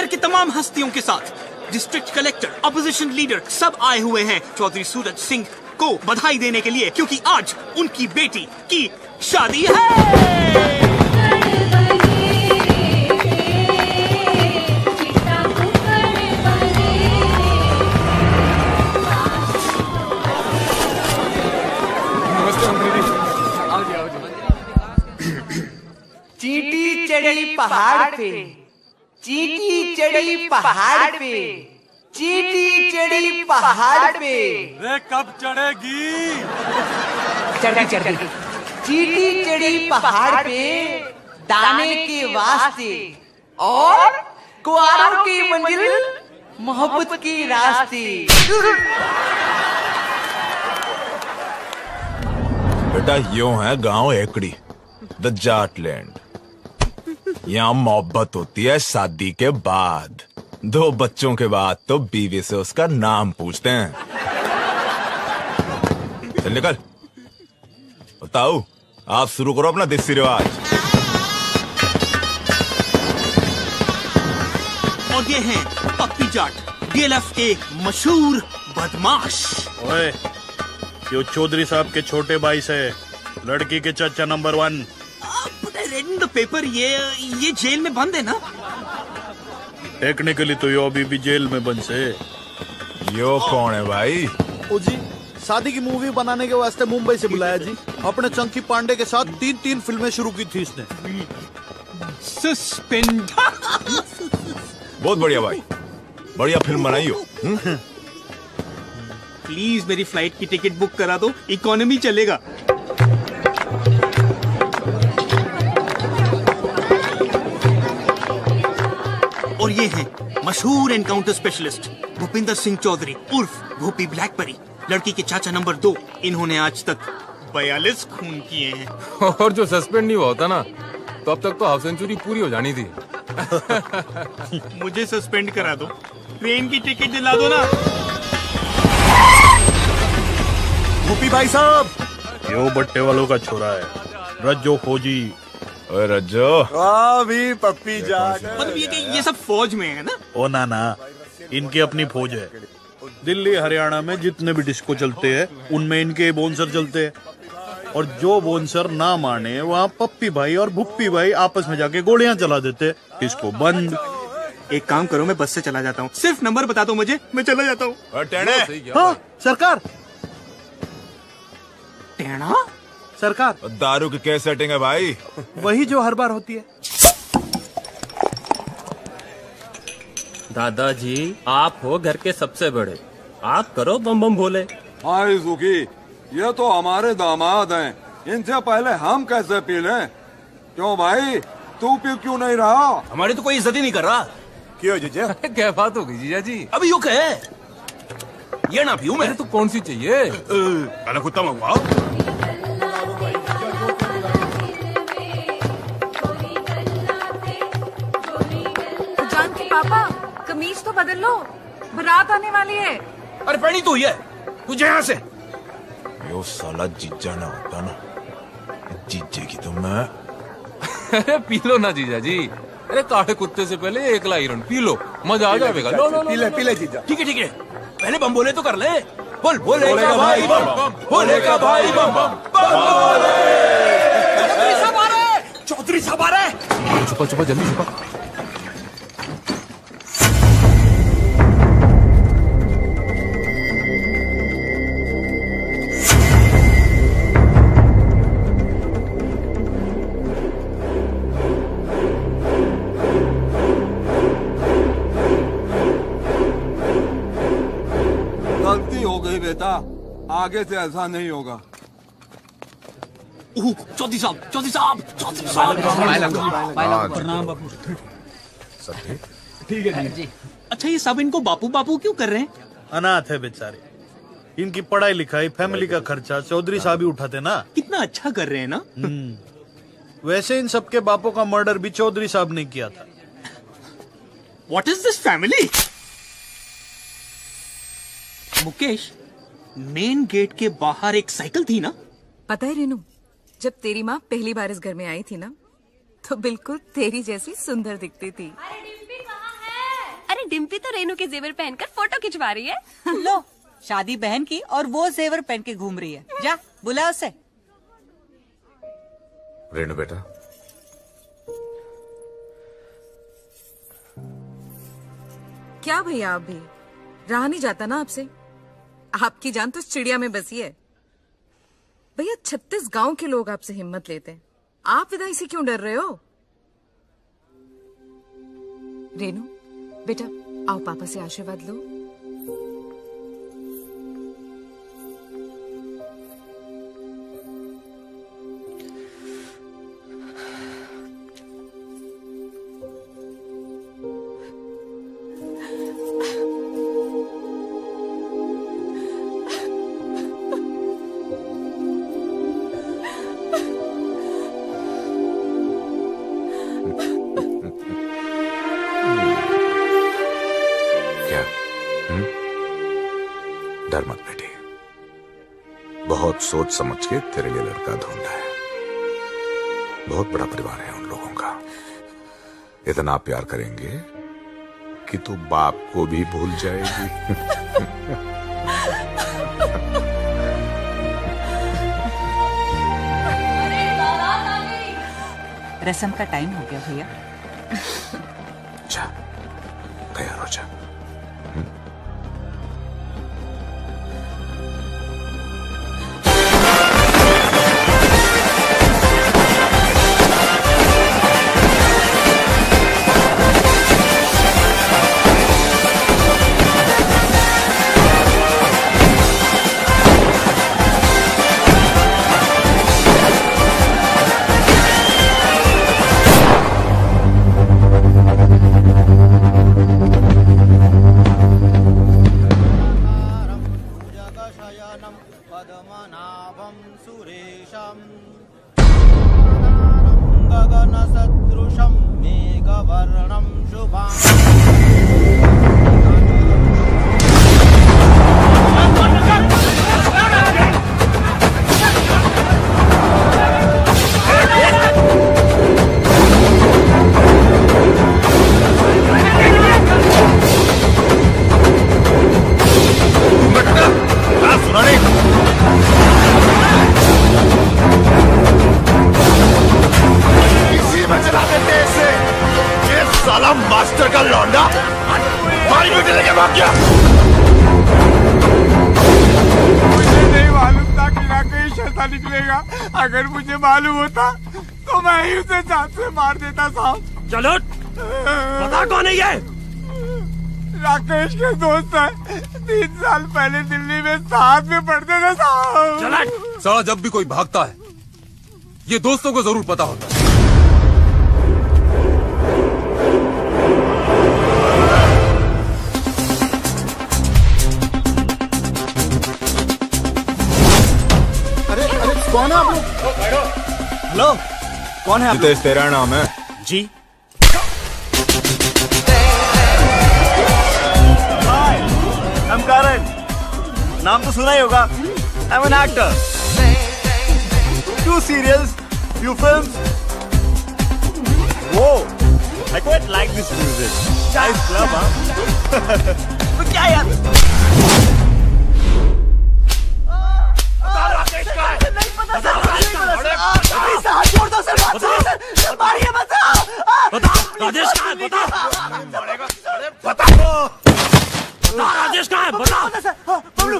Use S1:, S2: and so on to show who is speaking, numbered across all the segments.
S1: शहर के तमाम हस्तियों के साथ डिस्ट्रिक्ट कलेक्टर, अपोजिशन लीडर सब आए हुए हैं चौधरी सूरज सिंह को बधाई देने के लिए, क्योंकि आज उनकी बेटी की शादी है।
S2: चींटी चढ़ी पहाड़ पे, चींटी चढ़ी पहाड़ पे, चींटी चढ़ी पहाड़ पे।
S3: रे कब चढ़ेगी?
S2: चढ़ी चींटी चढ़ी पहाड़ पे दाने के वास्ते और कुआरों की मंजिल मोहब्बत के रास्ते।
S4: बेटा यूं है गांव एकड़ी, द जाट लैंड। यहाँ मोहब्बत होती है शादी के बाद, 2 बच्चों के बाद तो बीवी से उसका नाम पूछते हैं। चल निकल। बताओ, आप शुरू करो अपना देसी रिवाज।
S1: और ये हैं पप्पी जाट, डीएलएफ के मशहूर बदमाश।
S3: ओए, यो चौधरी साहब के छोटे भाई से लड़की के चाचा number 1।
S1: Red in the paper, ये जेल में बंद है ना?
S3: टेक्निकली तो यो अभी भी जेल में बंद से।
S4: यो कौन है भाई?
S5: ओ जी, शादी की मूवी बनाने के वास्ते मुंबई से बुलाया जी। अपने चंकी पांडे के साथ 3 फिल्में शुरू की थी इसने।
S1: सस्पेंड।
S4: बहुत बढ़िया भाई, बढ़िया फिल्म बनाई हो।
S1: प्लीज मेरी फ्लाइट की टिकट बुक करा दो, इकोनॉमी चलेगा। और ये हैं मशहूर एनकाउंटर स्पेशलिस्ट भूपिंदर सिंह चौधरी उर्फ भूपी ब्लैकबेरी, लड़की के चाचा नंबर 2। इन्होंने आज तक 42 खून किए हैं।
S6: और जो सस्पेंड नहीं हुआ होता ना, तो अब तक तो हाफ सेंचुरी पूरी हो जानी थी।
S1: मुझे सस्पेंड करा दो, ट्रेन की टिकट दिला दो ना।
S5: भूपी भाई साहब,
S3: यो बट्टे वालों का छोरा है, रज्जो फौजी।
S4: ओए रज्जो,
S5: भी पप्पी जाट।
S1: मतलब ये सब फौज में है ना?
S3: ओ ना, इनकी अपनी फौज है। दिल्ली हरियाणा में जितने भी डिस्को चलते हैं उनमें इनके बोनसर चलते हैं। और जो बोनसर ना माने वहाँ पप्पी भाई और भुप्पी भाई आपस में जाके गोलियां चला देते। इसको बंद।
S1: एक काम करो, मैं बस से चला जाता हूँ, सिर्फ नंबर बता दो मुझे, मैं चला जाता हूँ।
S5: हाँ सरकार,
S1: टेढ़ा
S5: सरकार,
S4: दारू की क्या सेटिंग है भाई?
S5: वही जो हर बार होती है।
S7: दादाजी, आप हो घर के सबसे बड़े, आप करो बम बम भोले।
S8: हाय सुखी, ये तो हमारे दामाद हैं, इनसे पहले हम कैसे पी लें? क्यों भाई, तू पी क्यों नहीं रहा?
S9: हमारी तो कोई इज्जत ही नहीं कर रहा।
S5: क्यों जीजा?
S6: क्या बात हो गई जीजा जी?
S9: अभी यू कहे ये ना पीऊं मैं
S6: तो कौन सी चाहिए?
S9: काला कुत्ता मंगवाओ।
S10: जानकी पापा, कमीज तो बदल लो, बारात आने वाली है।
S9: अरे पहनी तू ये, तुझे यहाँ से।
S4: यो साला जीजा ना होता ना, जीजे की तो मैं।
S6: अरे पी लो ना जीजा जी। अरे काटे कुत्ते से पहले 1 लाइरन पी लो, मजा आ जाएगा। लो लो
S5: पी ले जीजा।
S9: ठीक है, पहले बम बोले तो कर ले। बोल बोलेगा भाई बम, बोलेगा भाई बम बम बोले। चौधरी साहब आ रहे, चौधरी साहब आ रहे।
S6: छुपा जल्दी छुपा।
S8: गलती हो गई बेटा, आगे से ऐसा नहीं होगा।
S1: चौधरी साहब।
S5: ठीक है जी।
S1: अच्छा, ये सब इनको बापू बापू क्यों कर रहे हैं?
S3: अनाथ है बेचारे, इनकी पढ़ाई लिखाई फैमिली का खर्चा चौधरी साहब ही उठाते ना।
S1: कितना अच्छा कर रहे हैं ना।
S3: वैसे इन सबके बापों का मर्डर भी चौधरी साहब ने किया था।
S1: What is this family? Mukesh, main gate के बाहर एक साइकिल थी ना?
S10: पता है रेनू, जब तेरी माँ पहली बार इस घर में आई थी ना, तो बिल्कुल तेरी जैसी सुंदर दिखती थी।
S11: डिम्पी तो रेनू के जेवर पहनकर फोटो खिंचवा रही है।
S12: लो, शादी बहन की और वो जेवर पहन के घूम रही है। जा बुला उसे।
S4: रेनू बेटा,
S10: क्या भैया, आप भी रहा नहीं जाता ना आपसे। आपकी जान तो चिड़िया में बसी है भैया। 36 गांव के लोग आपसे हिम्मत लेते हैं, आप विदाई से क्यों डर रहे हो? रेनू बेटा, आओ पापा से आशीर्वाद लो।
S4: डर मत बेटी, बहुत सोच समझ के तेरे लिए लड़का ढूंढा है। बहुत बड़ा परिवार है उन लोगों का, इतना प्यार करेंगे कि तू बाप को भी भूल जाएगी।
S12: रस्म का टाइम हो गया भैया।
S4: जा, तैयार हो जा।
S9: मास्टर का लौंडा हमारी बेटी लेके भाग गया।
S2: मुझे नहीं मालूम था कि राकेश ऐसा निकलेगा। अगर मुझे मालूम होता तो मैं ही उसे जान से मार देता साहब।
S9: चलो पता कौन है ये?
S2: राकेश के दोस्त है, 3 साल पहले दिल्ली में साथ में पढ़ते थे साहब।
S6: साला जब भी कोई भागता है ये दोस्तों को जरूर पता होता है।
S5: कौन है आप लोग? हेलो, कौन है आप
S4: लोग? तेरा नाम है?
S5: जी। Hi, I am Karan. नाम तो सुना ही होगा। I am an actor. 2 serials, few films. Whoa, I quite like this music. Nice club, हाँ? तो क्या यार?
S9: राजेश कहाँ है? बता। राजेश कहाँ है? बता। बबलू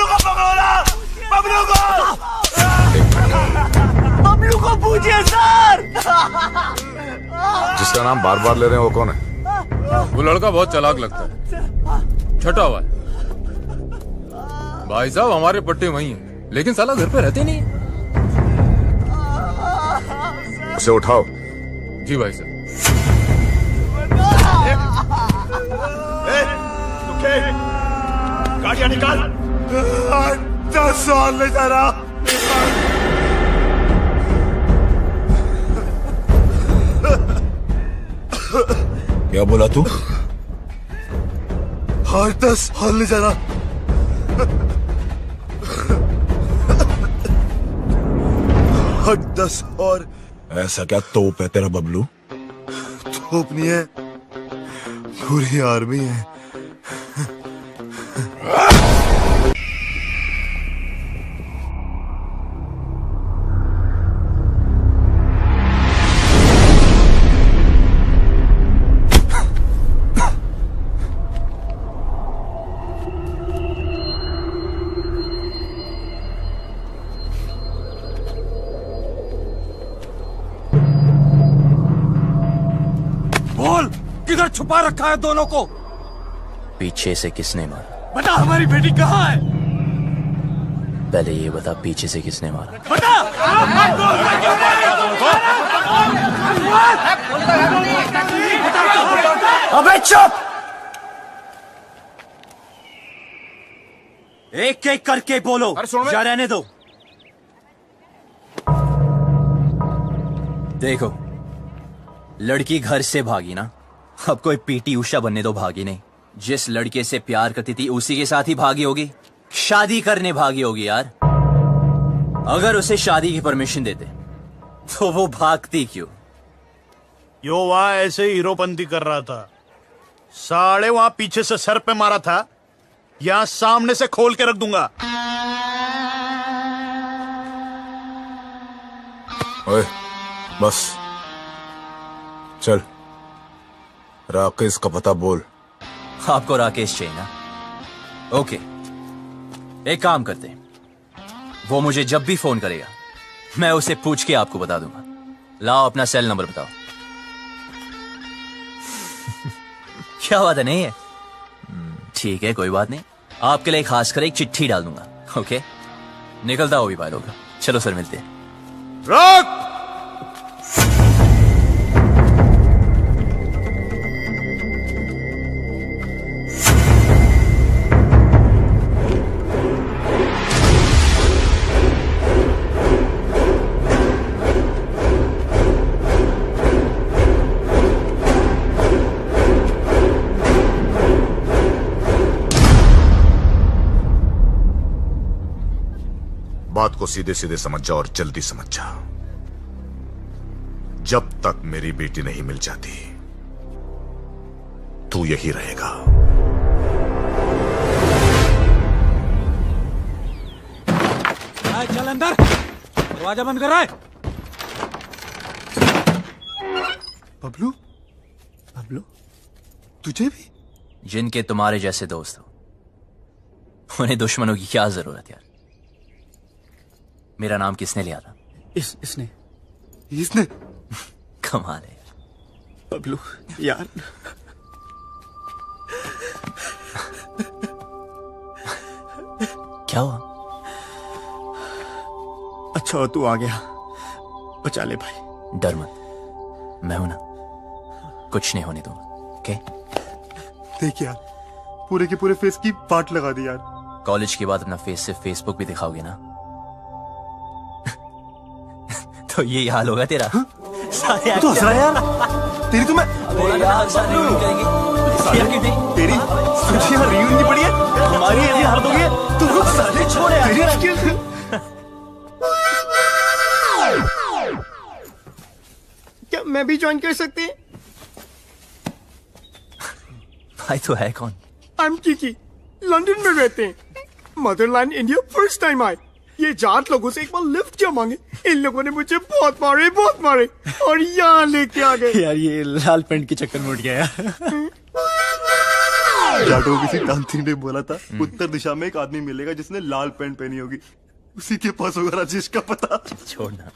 S9: को पकड़ो ना। बबलू को पूछिए सर।
S4: जिसका नाम बार बार ले रहे हैं वो कौन है?
S6: वो लड़का बहुत चालाक लगता है, छटा हुआ है। भाई साहब हमारे पट्टे वही हैं, लेकिन साला घर पे रहते नहीं।
S4: उसे उठाओ।
S6: जी भाई साहब।
S9: गाड़ियां निकाल। 10 साल ले जा रहा।
S4: क्या बोला तू?
S9: हर 10 साल ले जा रहा। हर 10 और
S4: ऐसा क्या तोप है तेरा बबलू?
S9: तोप नहीं है,
S13: पूरी आर्मी है।
S8: बोल, किधर छुपा रखा है दोनों को?
S9: पीछे से किसने मारा?
S8: बता, हमारी बेटी कहाँ है?
S9: पहले ये बता, पीछे से किसने मारा?
S8: बता!
S9: अबे चुप!
S14: एक एक करके बोलो, या रहने दो।
S9: देखो, लड़की घर से भागी ना, अब कोई पीटी उषा बनने दो भागी नहीं। जिस लड़के से प्यार करती थी उसी के साथ ही भागी होगी, शादी करने भागी होगी यार। अगर उसे शादी की परमिशन देते तो वो भागती क्यों?
S3: यो वहां ऐसे ही हीरोपंती कर रहा था, साले वहां पीछे से सर पे मारा था, यहां सामने से खोल के रख दूंगा।
S4: ओए, बस चल, राकेश का पता बोल।
S9: आपको राकेश चाहिए ना? ओके, एक काम करते हैं, वो मुझे जब भी फोन करेगा मैं उसे पूछ के आपको बता दूंगा। लाओ अपना सेल नंबर बताओ। क्या बात है, नहीं है? ठीक है, कोई बात नहीं, आपके लिए खास कर एक चिट्ठी डाल दूंगा। ओके, निकलता हो भी बात होगा। चलो सर, मिलते हैं।
S3: रोक!
S13: बात को सीधे सीधे समझ जा और जल्दी समझ जा। जब तक मेरी बेटी नहीं मिल जाती तू यही रहेगा।
S14: चल अंदर, दरवाजा बंद कर रहा है।
S5: बबलू, बबलू, तुझे भी?
S9: जिनके तुम्हारे जैसे दोस्त हो उन्हें दुश्मनों की क्या जरूरत यार? मेरा नाम किसने लिया था?
S5: इसने
S9: कमाल है
S5: बबलू यार।
S9: क्या हुआ?
S5: अच्छा तू आ गया, बचा ले भाई।
S9: डर मत, मैं हूं ना, कुछ नहीं होने दूंगा। ओके?
S5: देख यार, पूरे के पूरे फेस की पार्ट लगा दी यार।
S9: कॉलेज के बाद अपना फेस से फेसबुक भी दिखाओगे ना तो ये हाल होगा तेरा। सारे
S5: तो हंस रहा है यार। तेरी तो मैं तेरी तुझे यहाँ रियूनियन नहीं पड़ी है, हमारी ऐसी हालत हो गई है। तू साले छोड़ यार।
S2: क्या मैं भी ज्वाइन कर सकते हैं?
S9: भाई तो है कौन?
S2: आई एम किकी, लंदन में रहते हैं। मदरलैंड इंडिया फर्स्ट टाइम आए। ये जाट लोगों से एक बार लिफ्ट क्या मांगे, इन लोगों ने मुझे बहुत मारे और यहाँ लेके आ गए।
S5: यार ये लाल पेंट के चक्कर में उठ गया यार। जाटों किसी तांत्रिक ने बोला था उत्तर दिशा में एक आदमी मिलेगा जिसने लाल पेंट पहनी होगी, उसी के पास होगा राजेश का पता।
S9: छोड़ना।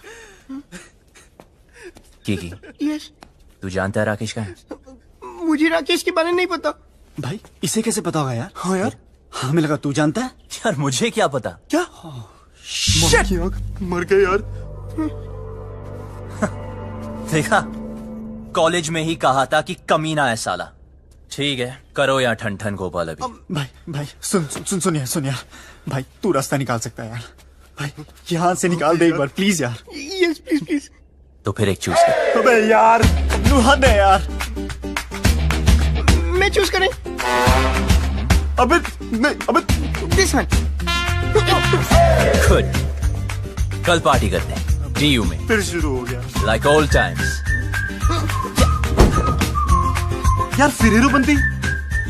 S9: की
S2: यस,
S9: तू जानता है राकेश का है?
S2: मुझे राकेश के बारे में नहीं पता।
S5: भाई इसे कैसे पता होगा यार? हाँ यार, हमें लगा तू जानता है।
S9: यार मुझे क्या पता?
S5: क्या? मर गए यार।
S9: देखा, कॉलेज में ही कहा था कि कमीना है साला। ठीक है, करो या ठन ठन गोपाल अभी।
S5: भाई सुन यार, भाई तू रास्ता निकाल सकता है यार। भाई यहाँ से निकाल दे एक बार प्लीज यार।
S2: Yes please.
S9: तो फिर एक चूज कर।
S5: अबे यार हद है यार।
S2: मैं चूज करें?
S5: अबे
S2: दिस वन।
S9: गुड, कल पार्टी करते हैं डीयू में।
S5: फिर शुरू हो गया
S9: लाइक ओल्ड टाइम्स।
S5: यार फिर हीरो बनती।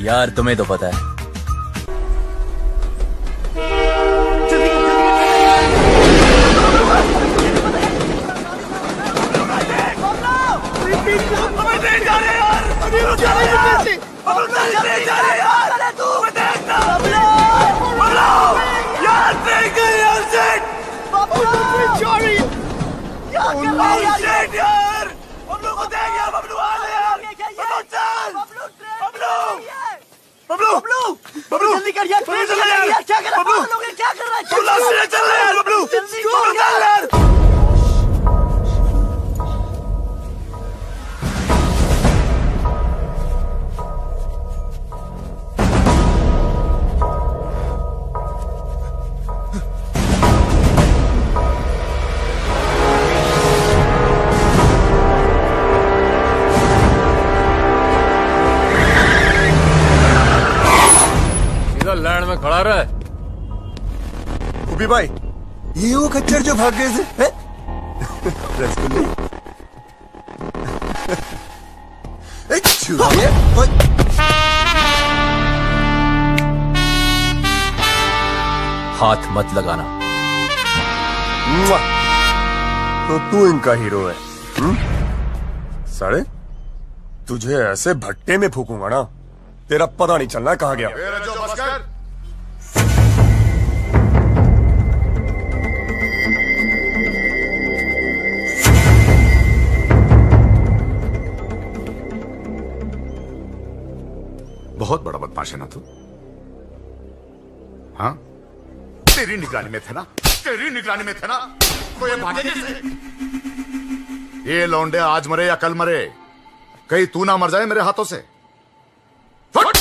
S9: यार तुम्हें तो पता है।
S14: बबलू जल्दी कर यार, क्या कर रहा है? क्या कर रहा है? चल यार बबलू, जल्दी कर यार।
S6: लैंड में खड़ा रहा है।
S15: उबी भाई, ये वो खच्चर जो भाग गए थे? रसगुल्ले।
S9: हाथ मत लगाना।
S15: तो तू इनका हीरो है? साले तुझे ऐसे भट्टे में फूकूंगा ना, तेरा पता नहीं चलना कहाँ गया।
S13: बहुत बड़ा बदमाश है ना तू? हाँ, तेरी निगरानी में थे ना, तेरी निगरानी में थे ना, तो ये भागे कैसे? ये लौंडे आज मरे या कल मरे, कहीं तू ना मर जाए मेरे हाथों से। फट!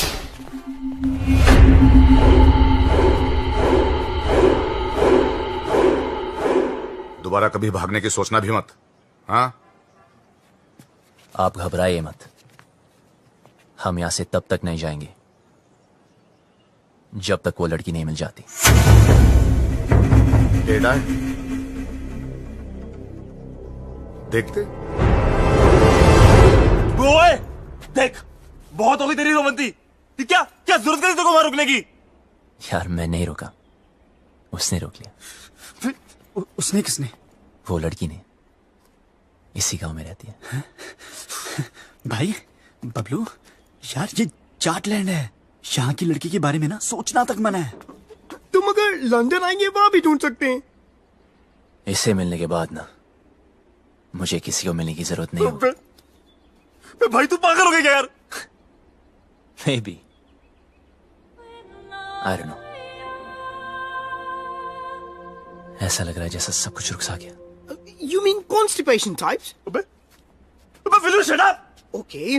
S13: दोबारा कभी भागने की सोचना भी मत। हाँ,
S9: आप घबराइए मत, हम यहां से तब तक नहीं जाएंगे जब तक वो लड़की नहीं मिल जाती।
S13: टेढ़ा है, देखते।
S14: ओए, देख, बहुत हो गई तेरी रोमंती। क्या क्या जरूरत है तेरे को वहां रुकने की?
S9: यार मैं नहीं रुका, उसने रोक लिया।
S14: उसने किसने?
S9: वो लड़की ने, इसी गांव में रहती है।
S14: भाई बबलू, यार ये जाटलैंड है, यहाँ की लड़की के बारे में ना सोचना तक मना है।
S2: तुम अगर लंदन आएंगे वहां भी ढूंढ सकते हैं।
S9: इससे मिलने के बाद ना मुझे किसी को मिलने की जरूरत नहीं होगी।
S14: भाई तू पागल हो गया क्या यार?
S9: Maybe. I don't know. ऐसा लग रहा है जैसा सब कुछ रुक सा गया।
S2: You mean constipation types?
S14: Will you shut up?
S2: Okay,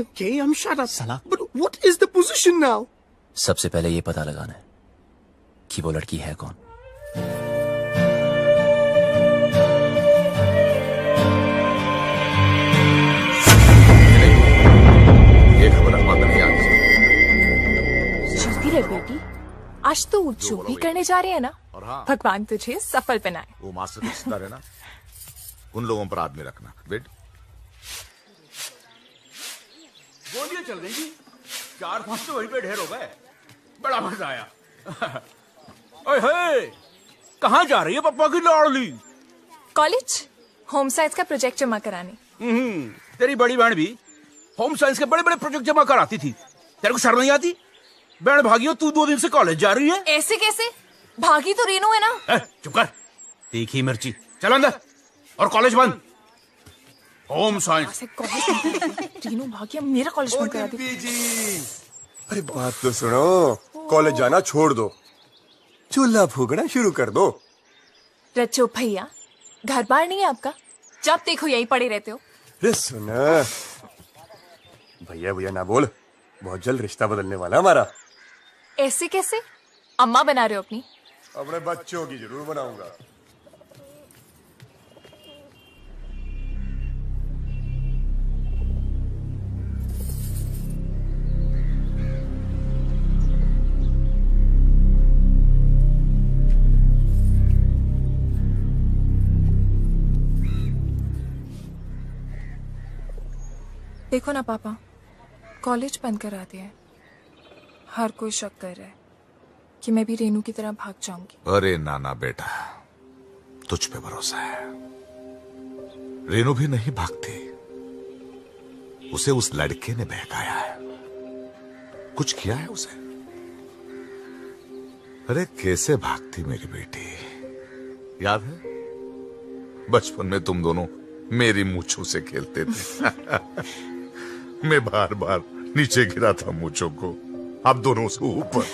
S2: I'm shut up.
S14: साला।
S2: But what is the position now?
S9: सबसे पहले ये पता लगाना है कि वो लड़की है कौन।
S13: ये खबर अखबार में नहीं आनी
S16: चलती रहे बेटी, आज तो जो भी करने जा रहे हैं ना, भगवान तुझे सफल बनाए।
S13: वो मास्टर के सितारे ना, उन लोगों पर आदमी रखना। वेट,
S3: गोलियां चल गई, 4-5 तो वहीं पे ढेर हो गए। बड़ा मजा आया। ओए, कहाँ जा रही है पप्पा की लाडली?
S16: कॉलेज होम साइंस का प्रोजेक्ट जमा कराने।
S3: तेरी बड़ी बहन भी होम साइंस के बड़े बड़े प्रोजेक्ट जमा कराती थी, तेरे को शर्म नहीं आती? बहन भागियो, तू 2 दिन से कॉलेज जा रही है।
S16: ऐसे कैसे? भागी तो रेनू है ना।
S3: चुप कर, तीखी मिर्ची। चल अंदर, और कॉलेज बंद। Home science.
S16: रेनू भागी, अब मेरा कॉलेज बंद करा दी।
S15: अरे बात तो सुनो, कॉलेज जाना छोड़ दो, चूल्हा फूकना शुरू कर दो।
S16: रचो भैया, घर बार नहीं है आपका? जब देखो यही पड़े रहते हो।
S15: अरे सुना, भैया भैया ना बोल, बहुत जल्द रिश्ता बदलने वाला हमारा।
S16: ऐसे कैसे? अम्मा बना रहे हो अपनी?
S15: अपने बच्चों की जरूर बनाऊंगा।
S16: देखो ना पापा, कॉलेज बंद करा दिया है। हर कोई शक कर रहा है कि मैं भी रेनू की तरह भाग जाऊंगी।
S13: अरे नाना बेटा, तुझ पे भरोसा है। रेनू भी नहीं भागती, उसे उस लड़के ने बहकाया है, कुछ किया है उसे। अरे कैसे भागती मेरी बेटी, याद है बचपन में तुम दोनों मेरी मूंछों से खेलते थे। मैं बार बार नीचे गिरा था मूंछों को, आप दोनों से ऊपर।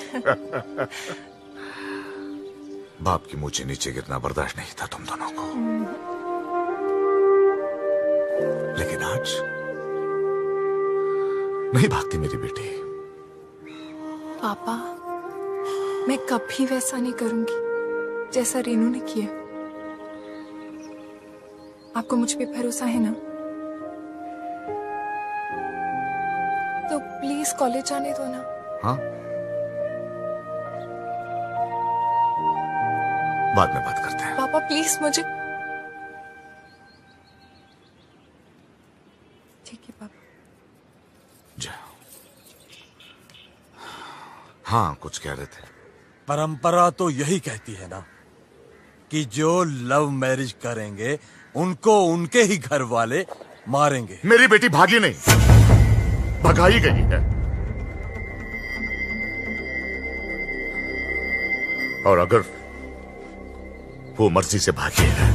S13: बाप की मूंछें नीचे गिरना बर्दाश्त नहीं था तुम दोनों को, लेकिन आज नहीं भागती मेरी बेटी।
S16: पापा, मैं कभी वैसा नहीं करूंगी जैसा रेनू ने किया। आपको मुझ पे भरोसा है ना? तो प्लीज कॉलेज जाने दो ना।
S13: हाँ, बाद में बात करते हैं।
S16: पापा प्लीज मुझे। ठीक है पापा।
S13: जा। हाँ, कुछ कह रहे थे।
S17: परंपरा तो यही कहती है ना कि जो लव मैरिज करेंगे उनको उनके ही घर वाले मारेंगे।
S13: मेरी बेटी भागी नहीं, भगाई गई है। और अगर वो मर्जी से भागी है,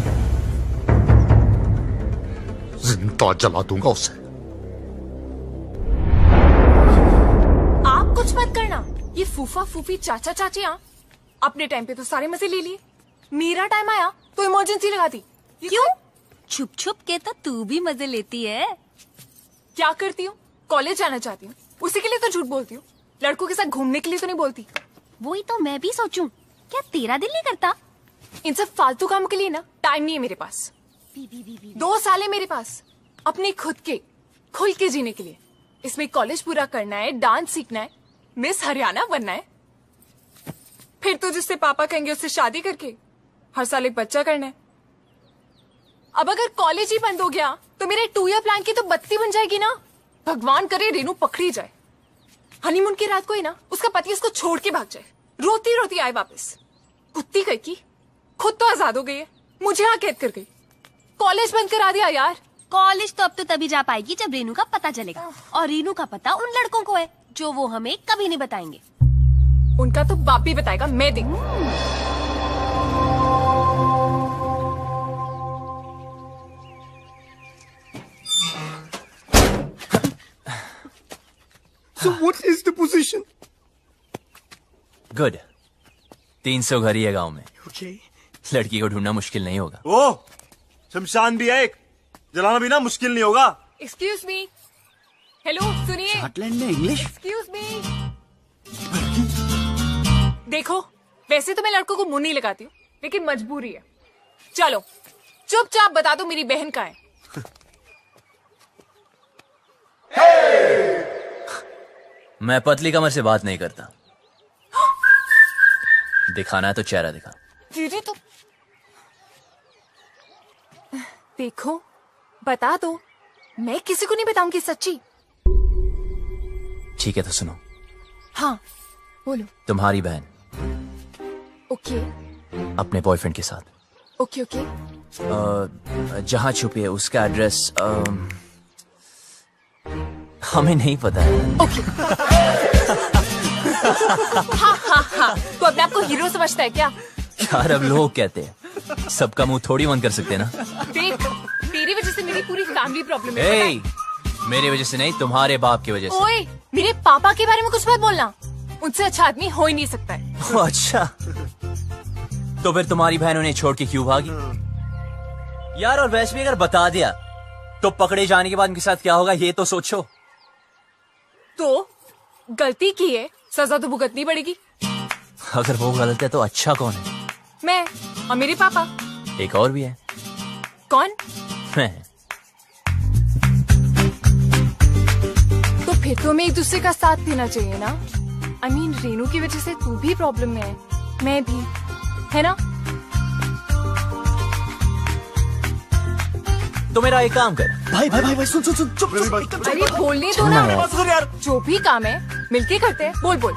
S13: जिंदा जला दूंगा उसे।
S16: आप कुछ मत करना। ये फूफा फूफी चाचा चाचियां अपने टाइम पे तो सारे मजे ले लिए, मेरा टाइम आया तो इमरजेंसी लगा दी।
S11: क्यों? छुप छुप के तो तू भी मजे लेती है।
S16: क्या करती हूँ? कॉलेज जाना चाहती हूँ, उसी के लिए तो झूठ बोलती हूँ। लड़कों के साथ घूमने के लिए तो नहीं बोलती।
S11: वही तो मैं भी सोचूं, क्या तेरा दिल नहीं करता?
S16: इन सब फालतू काम के लिए ना टाइम नहीं है मेरे पास। 2 साल है मेरे पास अपने खुद के खुल के जीने के लिए। इसमें कॉलेज पूरा करना है, डांस सीखना है, मिस हरियाणा बनना है, फिर तो जिससे पापा कहेंगे उससे शादी करके हर साल एक बच्चा करना है। अब अगर कॉलेज ही बंद हो गया तो मेरे 2 ईयर प्लान की तो बत्ती बन जाएगी ना। भगवान करे रेनू पकड़ी जाए, हनीमून की रात को ही ना उसका पति उसको छोड़ के भाग जाए, रोती रोती आए वापस। कुत्ती कह की खुद तो आजाद हो गई है, मुझे यहाँ कैद कर गई। कॉलेज बंद करा दिया यार।
S11: कॉलेज तो अब तो तभी जा पाएगी जब रेनू का पता चलेगा, और रेनू का पता उन लड़कों को है जो वो हमें कभी नहीं बताएंगे।
S16: उनका तो बाप भी बताएगा, मैं देखूं।
S2: So what is the position?
S9: Good. 300 घर ही है गांव में।
S2: Okay.
S9: लड़की को ढूंढना मुश्किल नहीं होगा।
S3: ओ, शमशान भी है एक, जलाना भी ना मुश्किल नहीं होगा।
S16: एक्सक्यूज मी, हेलो सुनिए।
S14: स्कॉटलैंड में इंग्लिश?
S16: Excuse me. देखो, वैसे तो मैं लड़कों को मुंह नहीं लगाती हूँ, लेकिन मजबूरी है। चलो चुपचाप बता दो मेरी बहन कहाँ है।
S9: मैं पतली कमर से बात नहीं करता। दिखाना है तो चेहरा दिखा।
S16: दीदी तो देखो, बता दो, मैं किसी को नहीं बताऊंगी सच्ची।
S9: ठीक है तो सुनो।
S16: हाँ बोलो।
S9: तुम्हारी बहन
S16: ओके।
S9: अपने बॉयफ्रेंड के साथ
S16: ओके ओके।
S9: जहाँ छुपी है उसका एड्रेस हमें नहीं पता है।
S16: ओके। हाँ हाँ हाँ, तो अपने आप को हीरो समझता है क्या?
S9: यार अब लोग कहते हैं, सबका मुंह थोड़ी बंद कर सकते हैं ना।
S16: देख, तेरी वजह से मेरी पूरी फैमिली प्रॉब्लम है।
S9: ए, मेरी वजह से नहीं, तुम्हारे बाप की वजह से।
S16: ओए, मेरे पापा के बारे में कुछ मत बोलना, उनसे अच्छा आदमी हो ही नहीं सकता है।
S9: अच्छा, तो फिर तुम्हारी बहन उन्हें छोड़ के क्यों भागी? यार और वैसे भी अगर बता दिया तो पकड़े जाने के बाद उनके साथ क्या होगा ये तो सोचो।
S16: तो गलती की है, सजा तो भुगतनी पड़ेगी।
S9: अगर वो गलत है तो अच्छा कौन है?
S16: मैं और मेरे पापा।
S9: एक और भी है।
S16: कौन?
S9: मैं।
S16: तो फिर तो हमें एक दूसरे का साथ देना चाहिए ना। I mean, रेनू की वजह से तू भी प्रॉब्लम में है, मैं भी, है ना?
S9: तो मेरा एक काम कर।
S14: भाई भाई भाई भाई सुन सुन सुन चुप चुप
S16: अरे बोलने दो ना यार। जो भी काम है मिलके करते हैं। बोल बोल।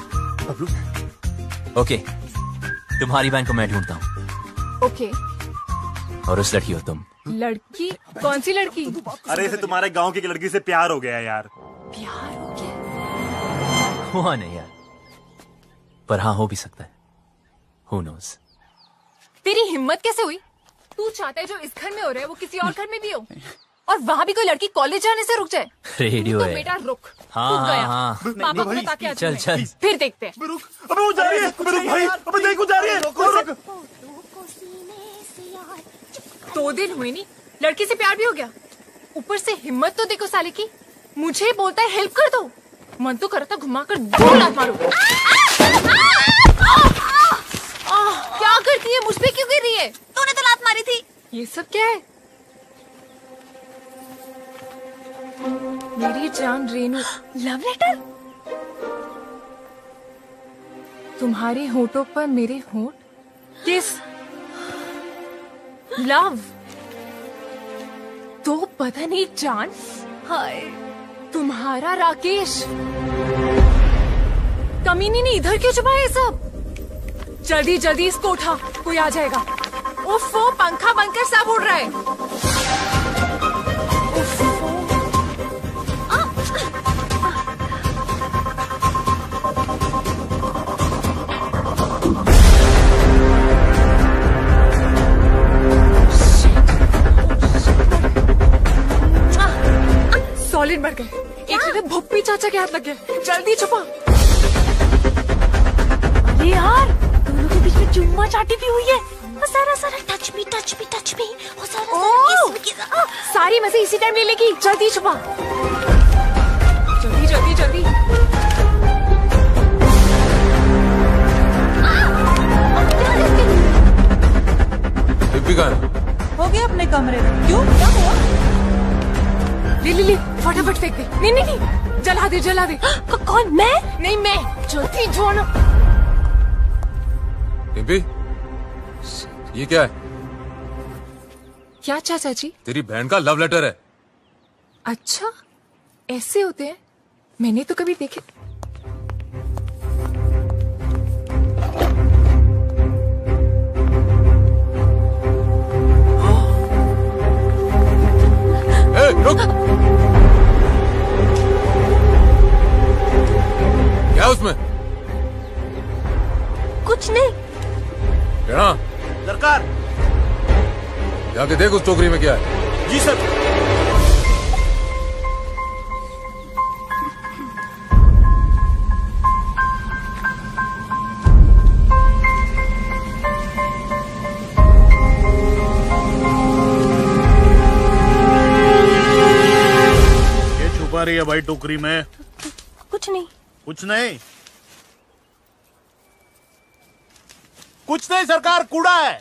S9: ओके, तुम्हारी बहन को मैं ढूंढता हूँ
S16: ओके।
S9: और उस लड़की हो तुम।
S16: लड़की? कौन सी लड़की?
S18: अरे इसे तुम्हारे गांव की लड़की से प्यार हो गया यार।
S16: प्यार हो गया?
S9: हुआ नहीं यार, पर हाँ हो भी सकता है। Who knows?
S16: तेरी हिम्मत कैसे हुई? तू चाहता है जो इस घर में हो रहा है वो किसी और घर में भी हो, और वहाँ भी कोई लड़की कॉलेज जाने से रुक जाए।
S9: रेडियो
S16: तो
S9: है।
S16: बेटा रुक।
S9: हाँ,
S16: रुक
S9: हाँ,
S16: गया।
S9: हाँ।
S16: पापा को बता के आती
S9: चल,
S16: हूँ
S9: चल।
S16: मैं। फिर देखते हैं।
S18: अबे वो जा रही है। अबे रुक भाई, अबे देखो जा रही है। रुक।
S16: 2 दिन हुए नहीं, लड़की से प्यार भी हो गया। ऊपर से हिम्मत तो देखो साले की। मुझे बोलता है हेल्प कर दो। मन तो करता घुमा कर 2 लात मारो। क्या करती है? मुझ पे क्यों गिर रही है?
S11: तूने तो लात मारी थी।
S16: ये सब क्या है? मेरी जान रेनू।
S11: Love letter?
S16: तुम्हारे होठों पर मेरे होठ? किस? लव? तो पता नहीं जान। हाय तुम्हारा राकेश। कमीनी ने इधर क्यों छुपाया ये सब? जल्दी जल्दी इसको उठा, कोई आ जाएगा। उफ, वो पंखा बनकर सब उड़ रहा है। सॉलिड मर गए। एक जगह भुप्पी चाचा के हाथ लग गया। जल्दी छुपा।
S11: ये यार दोनों के बीच में चुम्मा चाटी भी हुई है। वो सारा सारा टच मी वो सारा सारा
S16: सारी मजे इसी टाइम ले लेगी। जल्दी छुपा। जल्दी जल्दी जल्दी।
S12: हो गया अपने कमरे में। क्यों क्या हुआ?
S16: ले फटाफट फेंक दे। नहीं नहीं नहीं, जला दे जला दे।
S11: कौन? मैं?
S16: नहीं मैं। जल्दी जो ना।
S6: डिम्पी, ये क्या है?
S16: क्या चाचा जी?
S6: तेरी बहन का लव लेटर है।
S16: अच्छा ऐसे होते हैं? मैंने तो कभी देखे।
S6: रुक। क्या उसमें?
S11: कुछ नहीं।
S18: सरकार
S6: जाके देख उस टोकरी में क्या है।
S18: जी सर।
S3: ये छुपा रही है भाई टोकरी में?
S11: कुछ नहीं।
S3: कुछ नहीं?
S18: कुछ नहीं सरकार, कूड़ा है।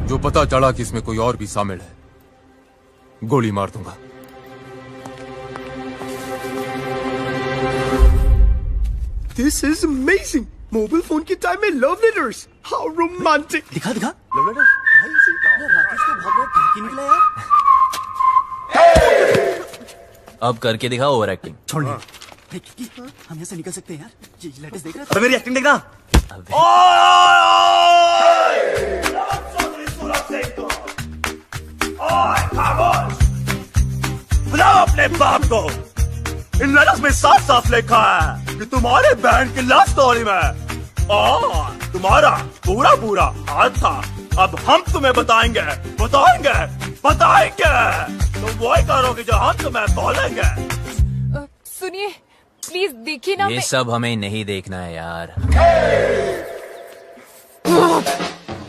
S6: जो पता चला कि इसमें कोई और भी शामिल है, गोली मार दूंगा।
S2: This is amazing. Mobile phone के टाइम में लव लेटर्स। How romantic.
S14: दिखा दिखा।
S18: Love letter?
S14: राकेश तो भाग निकला यार।
S9: अब करके दिखा ओवर एक्टिंग।
S14: छोड़। हम यहाँ से निकल सकते हैं यार। ये लेटेस्ट देख रहा
S18: अबे मेरी एक्टिंग देखना। बुलाओ अपने बाप को। इन लेटर्स में साफ साफ लिखा है कि तुम्हारे बहन की लव स्टोरी में तुम्हारा पूरा पूरा हाथ था। अब हम तुम्हें बताएंगे बताएंगे बताएंगे। तुम वही करोगे जो हम तुम्हें बोलेंगे।
S16: सुनिए प्लीज, देखिए ना।
S9: ये सब हमें नहीं देखना है यार।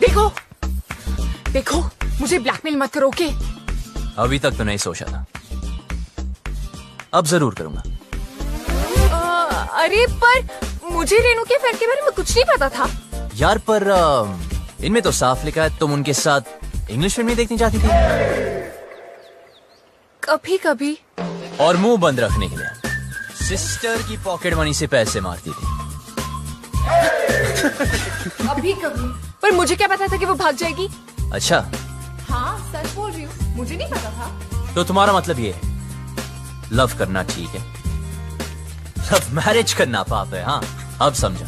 S16: देखो देखो, मुझे ब्लैकमेल मत करो। ओके?
S9: अभी तक तो नहीं सोचा था, अब जरूर करूंगा।
S16: अरे पर मुझे रेनू के फ्रेंड के बारे में कुछ नहीं पता था
S9: यार। पर इनमें तो साफ लिखा है तुम उनके साथ इंग्लिश फिल्में देखनी चाहती थी।
S16: कभी कभी।
S9: और मुंह बंद रखने के लिए सिस्टर की पॉकेट मनी से पैसे मारती थी।
S16: कभी कभी। पर मुझे क्या पता था कि वो भाग जाएगी।
S9: अच्छा,
S16: हाँ सच बोल रही हूँ, मुझे नहीं पता था।
S9: तो तुम्हारा मतलब ये है लव करना ठीक है, लव मैरिज करना पाप है? हाँ, अब समझा।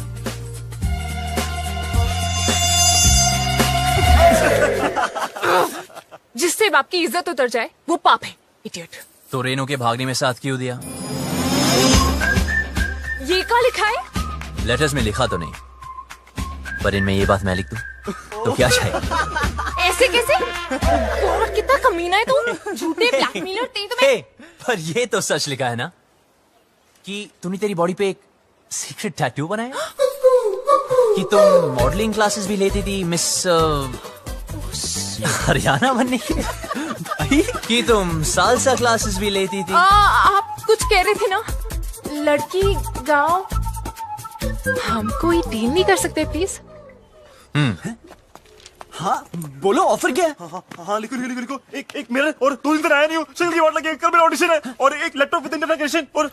S16: जिससे बाप की इज्जत उतर जाए वो पाप है, इडियट।
S9: तो रेनू के भागने में साथ क्यों दिया?
S16: ये क्या लिखा है?
S9: लेटर्स में लिखा तो नहीं, पर इनमें ये बात मैं लिख दूं तो क्या चाहिए?
S16: ऐसे कैसे? गॉड, कितना कमीना है तू, झूठे ब्लैकमेलर। तेरी तो मैं
S9: पर ये तो सच लिखा है ना कि तूने तेरी बॉडी पे एक सीक्रेट टैटू बनाया, कि तुम मॉडलिंग क्लासेस भी लेती थी मिस हरियाणा बनने के लिए, कि तुम सालसा क्लासेस भी लेती थी।
S16: आप कुछ कह रहे थे ना, लड़की गांव। हम कोई डील नहीं कर सकते प्लीज?
S14: हाँ बोलो, ऑफर क्या है?
S18: हाँ लिखो लिखो लिखो। एक मेरा और 2 दिन तक आया नहीं हूँ, सिंगल की वाट लगी, कल मेरा ऑडिशन है, और एक लैपटॉप विद इंटरनेट और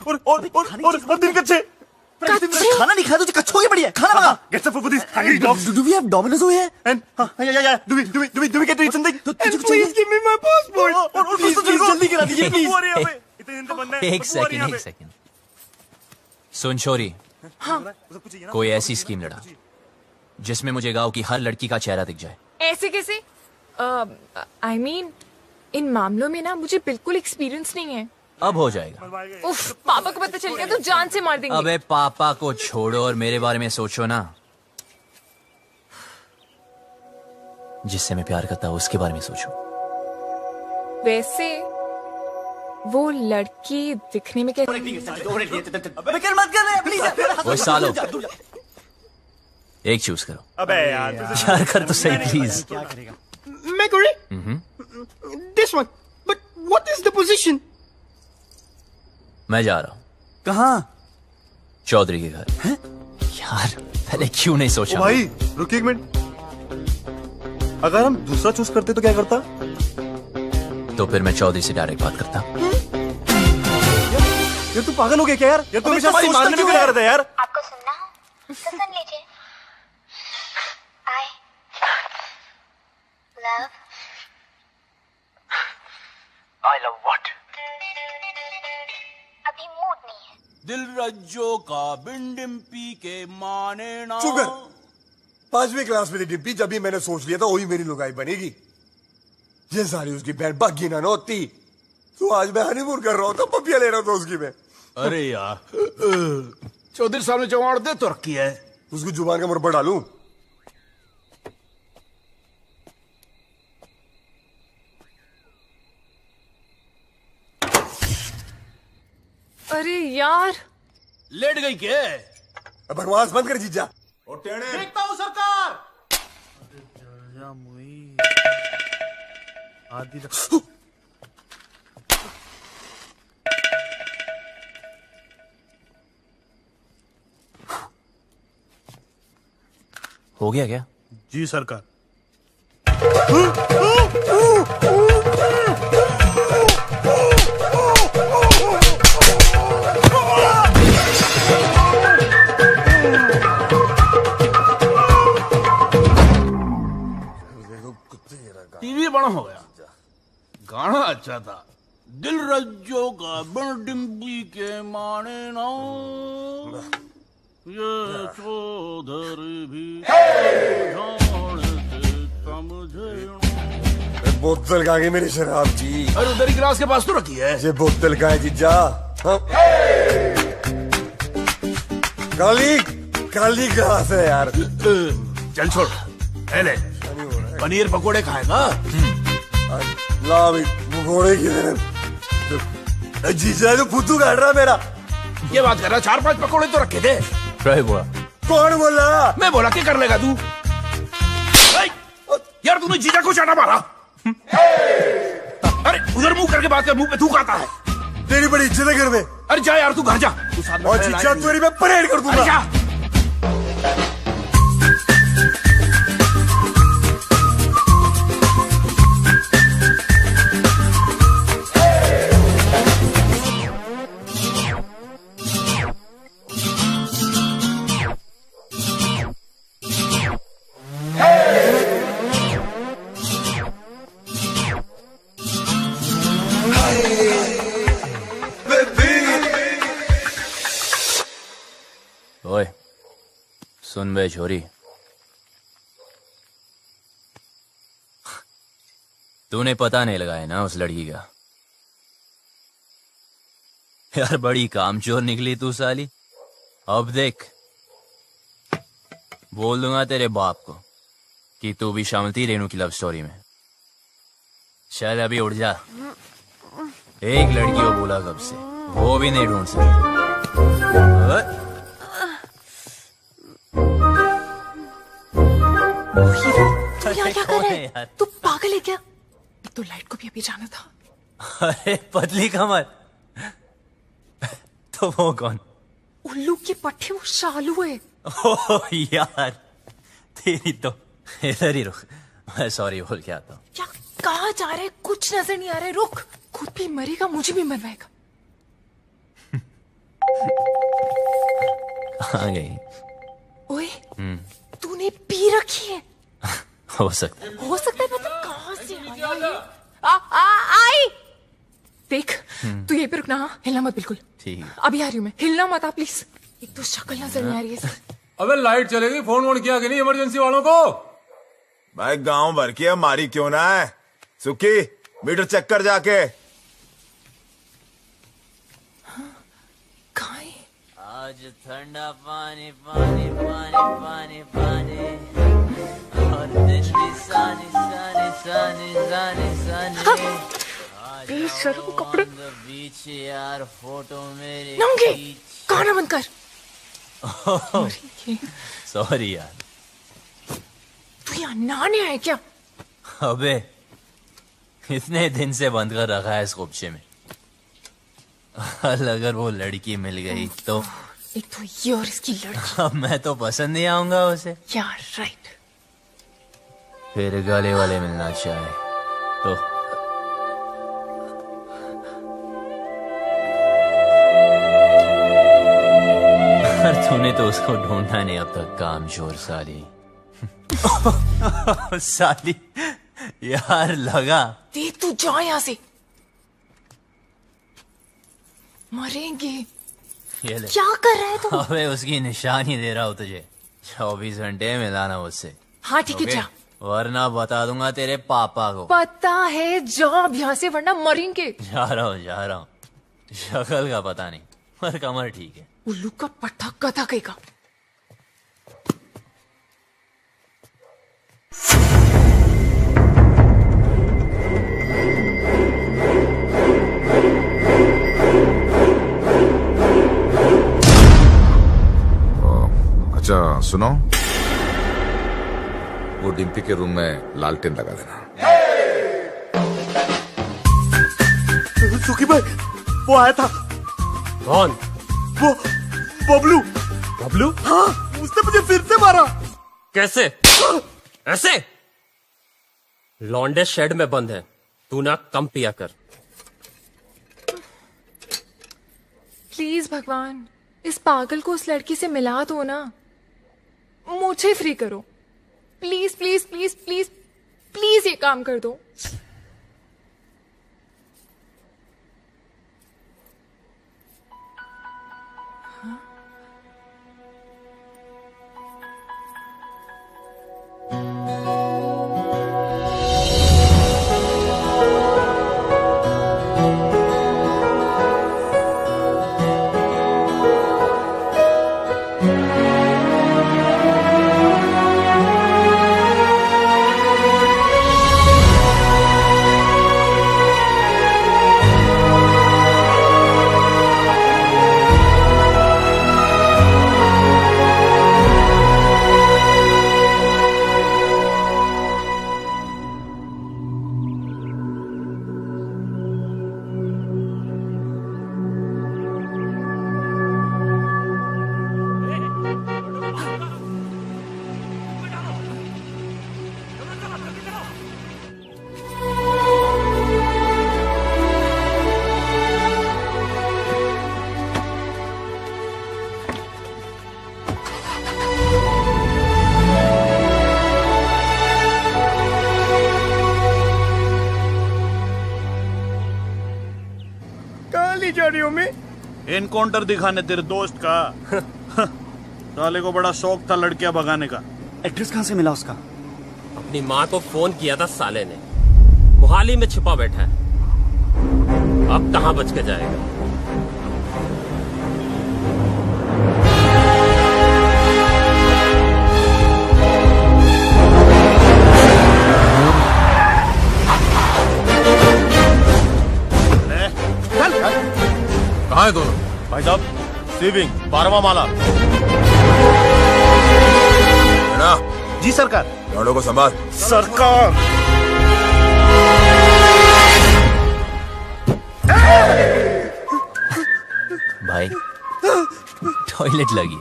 S18: 3 कच्चे।
S14: खाना नहीं खाया तो कच्चों की बढ़िया खाना मंगा।
S18: Get some food for these hungry dogs.
S14: Do we have Domino's over here?
S18: And yeah. Do we get to eat something?
S2: And please give me my passport.
S18: और
S14: Please, जल्दी करा दीजिए प्लीज।
S9: एक सेकंड सुन छोरी, कोई ऐसी स्कीम लड़ा जिसमें मुझे गांव की हर लड़की का चेहरा दिख जाए।
S16: ऐसे कैसे? I mean, इन मामलों में ना मुझे बिल्कुल एक्सपीरियंस नहीं है।
S9: अब हो जाएगा।
S16: उफ, पापा को पता चल गया तो जान से मार देंगे।
S9: अबे पापा को छोड़ो और मेरे बारे में सोचो ना। जिससे मैं प्यार करता हूँ उसके बारे में सोचो।
S16: वैसे वो लड़की दिखने में कैसी?
S14: मत कर प्लीज।
S9: वो सालो एक चूज करो।
S18: अबे यार
S9: कर तो सही प्लीज।
S14: क्या करेगा?
S2: मैं करूँ? This one. But what is the position?
S9: मैं जा रहा हूँ।
S14: कहाँ?
S9: चौधरी के घर। यार पहले क्यों नहीं सोचा?
S18: भाई रुकिए एक मिनट, अगर हम दूसरा चूज करते तो क्या करता?
S9: तो फिर मैं चौधरी से डायरेक्ट बात करता।
S18: यार तू पागल हो गया क्या यार? तू हमेशा हमारी मारने में क्या करता है यार?
S11: आपको सुनना हो तो सुन लीजिए। I love what? अभी मूड नहीं है।
S3: दिल रज्जो का बिंडिम पी के माने ना।
S15: चुप कर। 5वीं क्लास में थी डिम्पी, जब भी मैंने सोच लिया था वही मेरी लुगाई बनेगी। ये सारी उसकी बहन बागी ना होती तो आज मैं हनीमून कर रहा था, पपिया ले रहा था उसकी मैं।
S3: अरे यार चौधरी साहब ने जवान दे तो रखी है,
S15: उसको जुबान का मुरब्बा डालूं?
S16: अरे यार
S3: लेट गई क्या?
S15: बकवास बंद कर जीजा।
S18: देखता हूँ सरकार।
S9: हो गया क्या?
S3: जी सरकार। टीवी बड़ा हो गया, गाना अच्छा था। दिल रज्जो का बिन डिम्पी के माने ना, ये चौधरी भी
S15: बोतल का मेरी शराब जी।
S3: अरे उधर ही गिलास के पास तो रखी है।
S15: ये बोतल का है जीजा। हाँ? काली काली गिलास है यार।
S3: चल छोड़, ले पनीर पकोड़े खाएगा।
S15: ला भाई पकोड़े की जीजा तो फुद्दू काट रहा मेरा।
S3: ये बात कर रहा, 4-5 पकोड़े तो रखे थे।
S9: बोला
S15: कौन बोला?
S3: मैं बोला, क्या कर लेगा तू? यार तूने जीजा को चाटा मारा। अरे उधर मुंह करके बात कर, मुंह पे थूक आता है।
S15: तेरी बड़ी इज्जत है घर में।
S3: अरे जा यार, तू घर जा। तू साथ में
S15: और जीजा तेरी मैं परेड कर दूंगा।
S3: जा।
S9: सुन बे छोरी, तूने पता नहीं लगाया ना उस लड़की का? यार बड़ी कामचोर निकली तू साली। अब देख, बोल दूंगा तेरे बाप को कि तू भी शामिल थी रेनू की लव स्टोरी में। चल अभी उठ जा। एक लड़की को बोला कब से, वो भी नहीं ढूंढ सकती।
S16: तू यहाँ क्या कर रहा है? तू पागल है क्या? तो लाइट को भी अभी जाना था।
S9: अरे पतली कमर, तो वो कौन?
S16: उल्लू के पट्टे, वो शालू है।
S9: ओह यार, तेरी तो। इधर ही रुक, मैं सॉरी बोल के आता हूँ।
S16: क्या कहाँ जा रहे? कुछ नजर नहीं आ रहा है। रुक, खुद भी मरेगा, मुझे भी मरवाएगा।
S9: आ गई।
S16: ओए, तूने पी रखी है?
S9: हो सकता है।
S16: हो सकता है, मतलब कहाँ से आई? देख, तू यहीं पे रुकना। हाँ, हिलना मत बिल्कुल।
S9: ठीक है।
S16: अभी आ रही हूँ मैं, हिलना मत प्लीज। एक तो शक्ल नजर नहीं आ रही है।
S6: अबे लाइट चलेगी, फोन वोन किया कि नहीं इमरजेंसी वालों को?
S4: भाई गांव भर की है, मारी क्यों ना है? सुखी, मीटर चेक कर जाके।
S9: आज ठंडा पानी पानी पानी पानी पानी, और दिन भी सानी सानी सानी सानी सानी।
S16: बेशर्म कपड़े।
S9: बीच यार फोटो मेरे।
S16: नंगे, गाना बंद कर।
S9: सॉरी यार।
S16: तू यहाँ नहाने आया क्या?
S9: अबे इतने दिन से बंद कर रखा है इस खुबचे में। अगर वो लड़की मिल गई तो।
S16: एक तो ये और इसकी लड़की।
S9: अब मैं तो पसंद नहीं आऊंगा उसे।
S16: यार राइट।
S9: फिर गले वाले मिलना चाहे तो। तूने तो उसको ढूंढा नहीं अब तक, कामचोर साली। साली यार लगा।
S16: देख तू जा यहाँ से, मरेंगे।
S9: ये ले।
S16: क्या कर रहा है तू?
S9: अबे उसकी निशानी दे रहा हूँ तुझे, 24 घंटे मिलाना मुझसे।
S16: हाँ ठीक है, जा।
S9: वरना बता दूंगा तेरे पापा को।
S16: पता है, जा अब यहाँ से, वरना मरेंगे।
S9: जा रहा हूँ। शक्ल का पता नहीं, पर कमर ठीक है।
S16: उल्लू का पट्टा गधा कहेगा।
S13: अच्छा सुनो, वो डिम्पी के रूम में लालटेन लगा देना।
S18: सुखी भाई, वो आया था।
S7: कौन?
S18: वो बबलू।
S7: बबलू?
S18: हाँ, उसने मुझे फिर से मारा।
S7: कैसे? ऐसे? लौंडे शेड में बंद है, तू ना कम पिया कर।
S16: प्लीज भगवान, इस पागल को उस लड़की से मिला दो ना। मुझे फ्री करो, please please please please please, ये काम कर दो।
S2: जा रही हो मैं?
S3: एनकाउंटर दिखाने तेरे दोस्त का। साले को बड़ा शौक था लड़कियां भगाने का।
S14: एड्रेस कहाँ से मिला उसका?
S7: अपनी माँ को फोन किया था साले ने, मोहाली में छुपा बैठा है। अब कहाँ बच के जाएगा?
S3: कहाँ है दोनों? भाई साहब, सीविंग 12वां माला।
S4: जी सरकार। गाड़ों को संभाल।
S3: सरकार।
S9: भाई टॉयलेट लगी।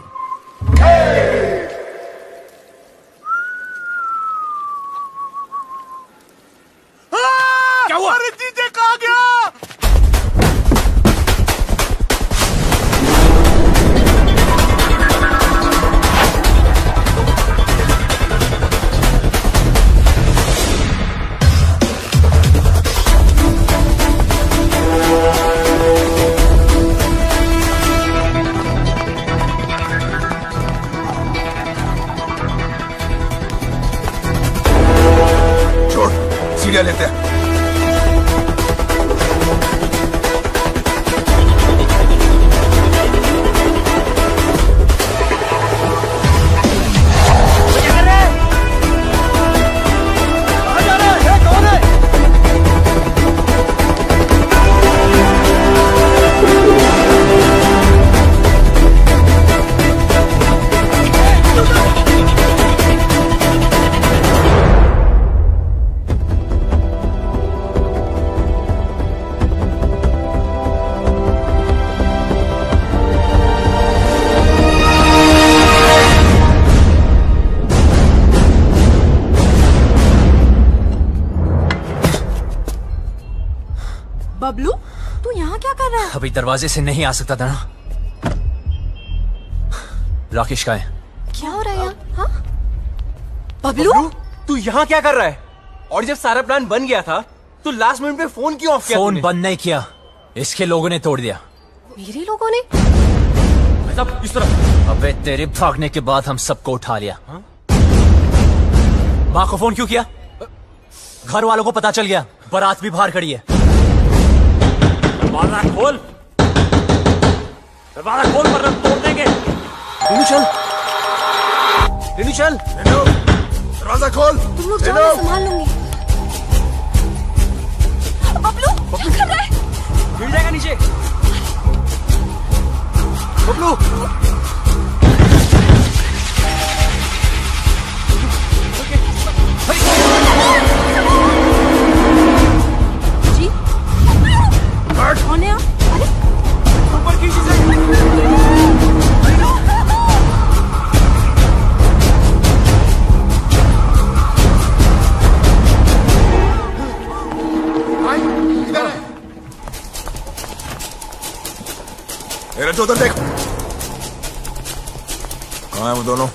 S3: क्या हुआ?
S18: अरे जीजे कहाँ गया?
S4: छोड़, सीढ़ियाँ लेते हैं।
S11: बबलू, तू यहाँ क्या कर रहा है?
S9: अभी दरवाजे से नहीं आ सकता था ना। राकेश का है।
S11: क्या हो रहा है यहाँ? हाँ? बबलू,
S19: तू यहाँ क्या कर रहा है? और जब सारा प्लान बन गया था तो लास्ट मिनट पे फोन क्यों ऑफ किया?
S9: फोन बंद नहीं किया, इसके लोगों ने तोड़ दिया।
S11: मेरे लोगों ने?
S19: सब इस तरह।
S9: अबे तेरे भागने के बाद हम सबको उठा लिया। माँ को फोन क्यों किया? घर वालों को पता चल गया, बारात भी बाहर खड़ी है।
S7: दरवाजा खोल, दरवाजा खोल वरना तोड़ देंगे।
S19: रेनू चल, रेनू चल,
S4: दरवाजा खोल।
S11: तुम लोग जाओ, मैं संभाल लूंगी। बबलू, क्या कर रहा है?
S19: गिर जाएगा नीचे। बबलू,
S11: जी कौन है आप? अरे
S19: ऊपर की चीजें।
S4: मेरे तो उधर देख। कहाँ है वो दोनों?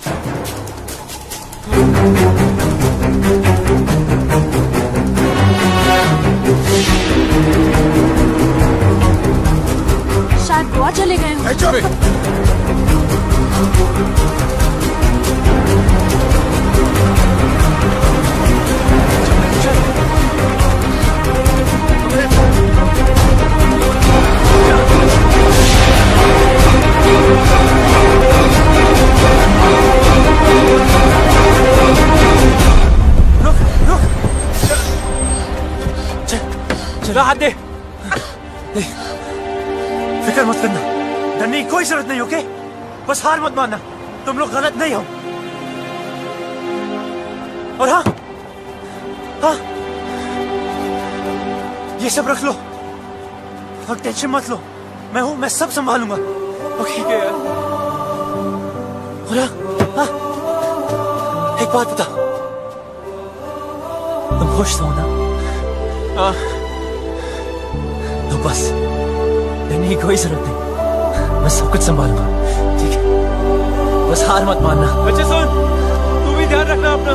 S11: शायद गोवा चले गए हों।
S19: चलो हाथ दे। फिक्र मत करना, डरने की कोई जरूरत नहीं, ओके? बस हार मत मानना, तुम लोग गलत नहीं हो। और हाँ हाँ, ये सब रख लो और टेंशन मत लो, मैं हूं, मैं सब संभालूंगा, ओके? और हाँ, एक बात बता, तुम खुश हो ना? हाँ। तो बस डरने की कोई जरूरत नहीं, मैं सब कुछ संभालूंगा, ठीक है? बस हार मत मानना। बच्चे सुन, तू भी ध्यान रखना अपना,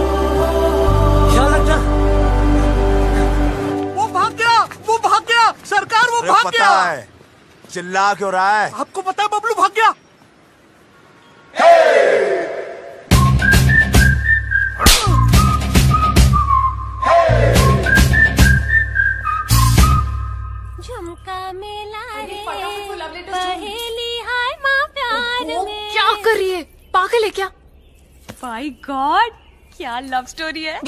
S19: ख्याल रखना।
S18: वो भाग गया सरकार, वो भाग गया।
S4: पता है चिल्ला क्यों रहा है?
S18: आपको पता है बबलू भाग गया।
S11: पहेली हाय माँ प्यार में।
S16: क्या कर रही है, पागल है क्या?
S11: माय गॉड, क्या लव स्टोरी है।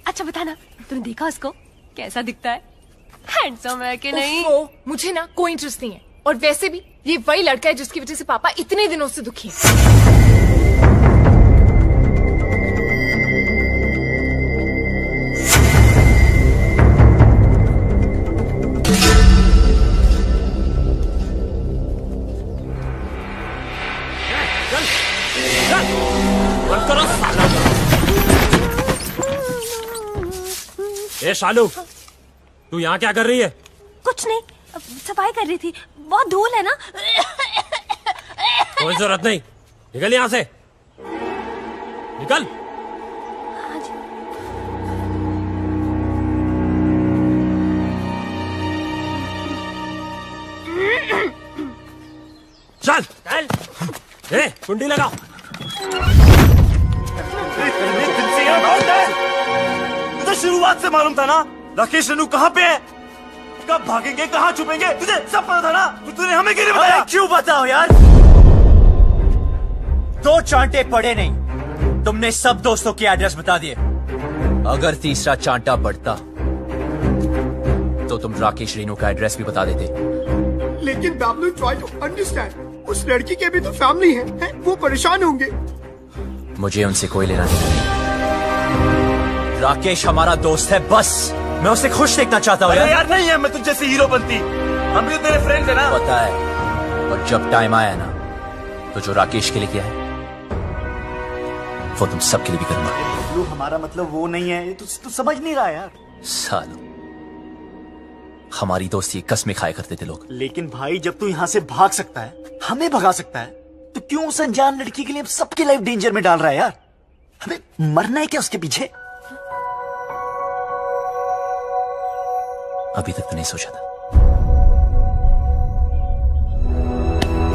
S11: अच्छा बताना, तूने देखा उसको? कैसा दिखता है? हैंडसम है कि नहीं?
S16: मुझे ना कोई इंटरेस्ट नहीं है, और वैसे भी ये वही लड़का है जिसकी वजह से पापा इतने दिनों से दुखी हैं।
S7: बंद करो साला। ए शालू, तू यहाँ क्या कर रही है?
S11: कुछ नहीं, सफाई कर रही थी। बहुत धूल है ना।
S7: कोई जरूरत नहीं, निकल यहाँ से, निकल। चल चल, ए कुंडी लगाओ।
S18: तुझे शुरुआत से मालूम था ना राकेश रेनू कहाँ पे है, कब भागेंगे, कहाँ छुपेंगे, तुझे सब पता था ना। तूने हमें क्यों नहीं बताया?
S9: क्यों बताओ यार, दो चांटे पड़े नहीं, तुमने सब दोस्तों के एड्रेस बता दिए। अगर तीसरा चांटा पड़ता तो तुम राकेश रेनू का एड्रेस भी बता देते।
S2: लेकिन बाबलू, ट्राई टू अंडरस्टैंड, उस लड़की के भी तो फैमिली है, वो परेशान होंगे।
S9: मुझे उनसे कोई लेना नहीं। राकेश हमारा दोस्त है, बस मैं उसे खुश देखना चाहता हूँ
S18: यार। नहीं है, मैं तुझ जैसे हीरो बनती, हम भी तेरे फ्रेंड्स है ना।
S9: पता है, और जब टाइम आया ना तो जो राकेश के लिए किया है वो तुम सबके लिए भी करूंगा।
S14: हमारा मतलब वो नहीं है, तू समझ नहीं रहा यार।
S9: सालों, हमारी दोस्ती कसमें खाया करते थे लोग।
S14: लेकिन भाई, जब तू यहाँ से भाग सकता है, हमें भगा सकता है, तो क्यों उस अनजान लड़की के लिए सबकी लाइफ डेंजर में डाल रहा है यार? हमें मरना है क्या उसके पीछे?
S9: अभी तक तो नहीं सोचा था।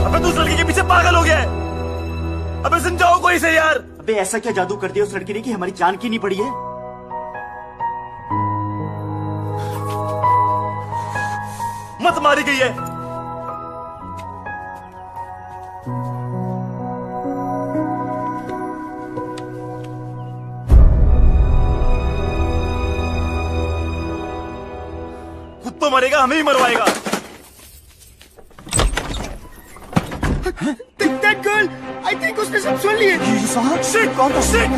S18: अबे तू उस लड़की के पीछे पागल हो गया है। अबे समझाओ कोई से यार।
S14: अबे ऐसा क्या जादू कर दिया उस लड़की ने कि हमारी जान की नहीं पड़ी है?
S18: मत मारी गई है। खुद तो मरेगा, हमें ही मरवाएगा।
S2: That girl, I think उसने सब सुन लिए।
S18: Shit, कौन था? Shit!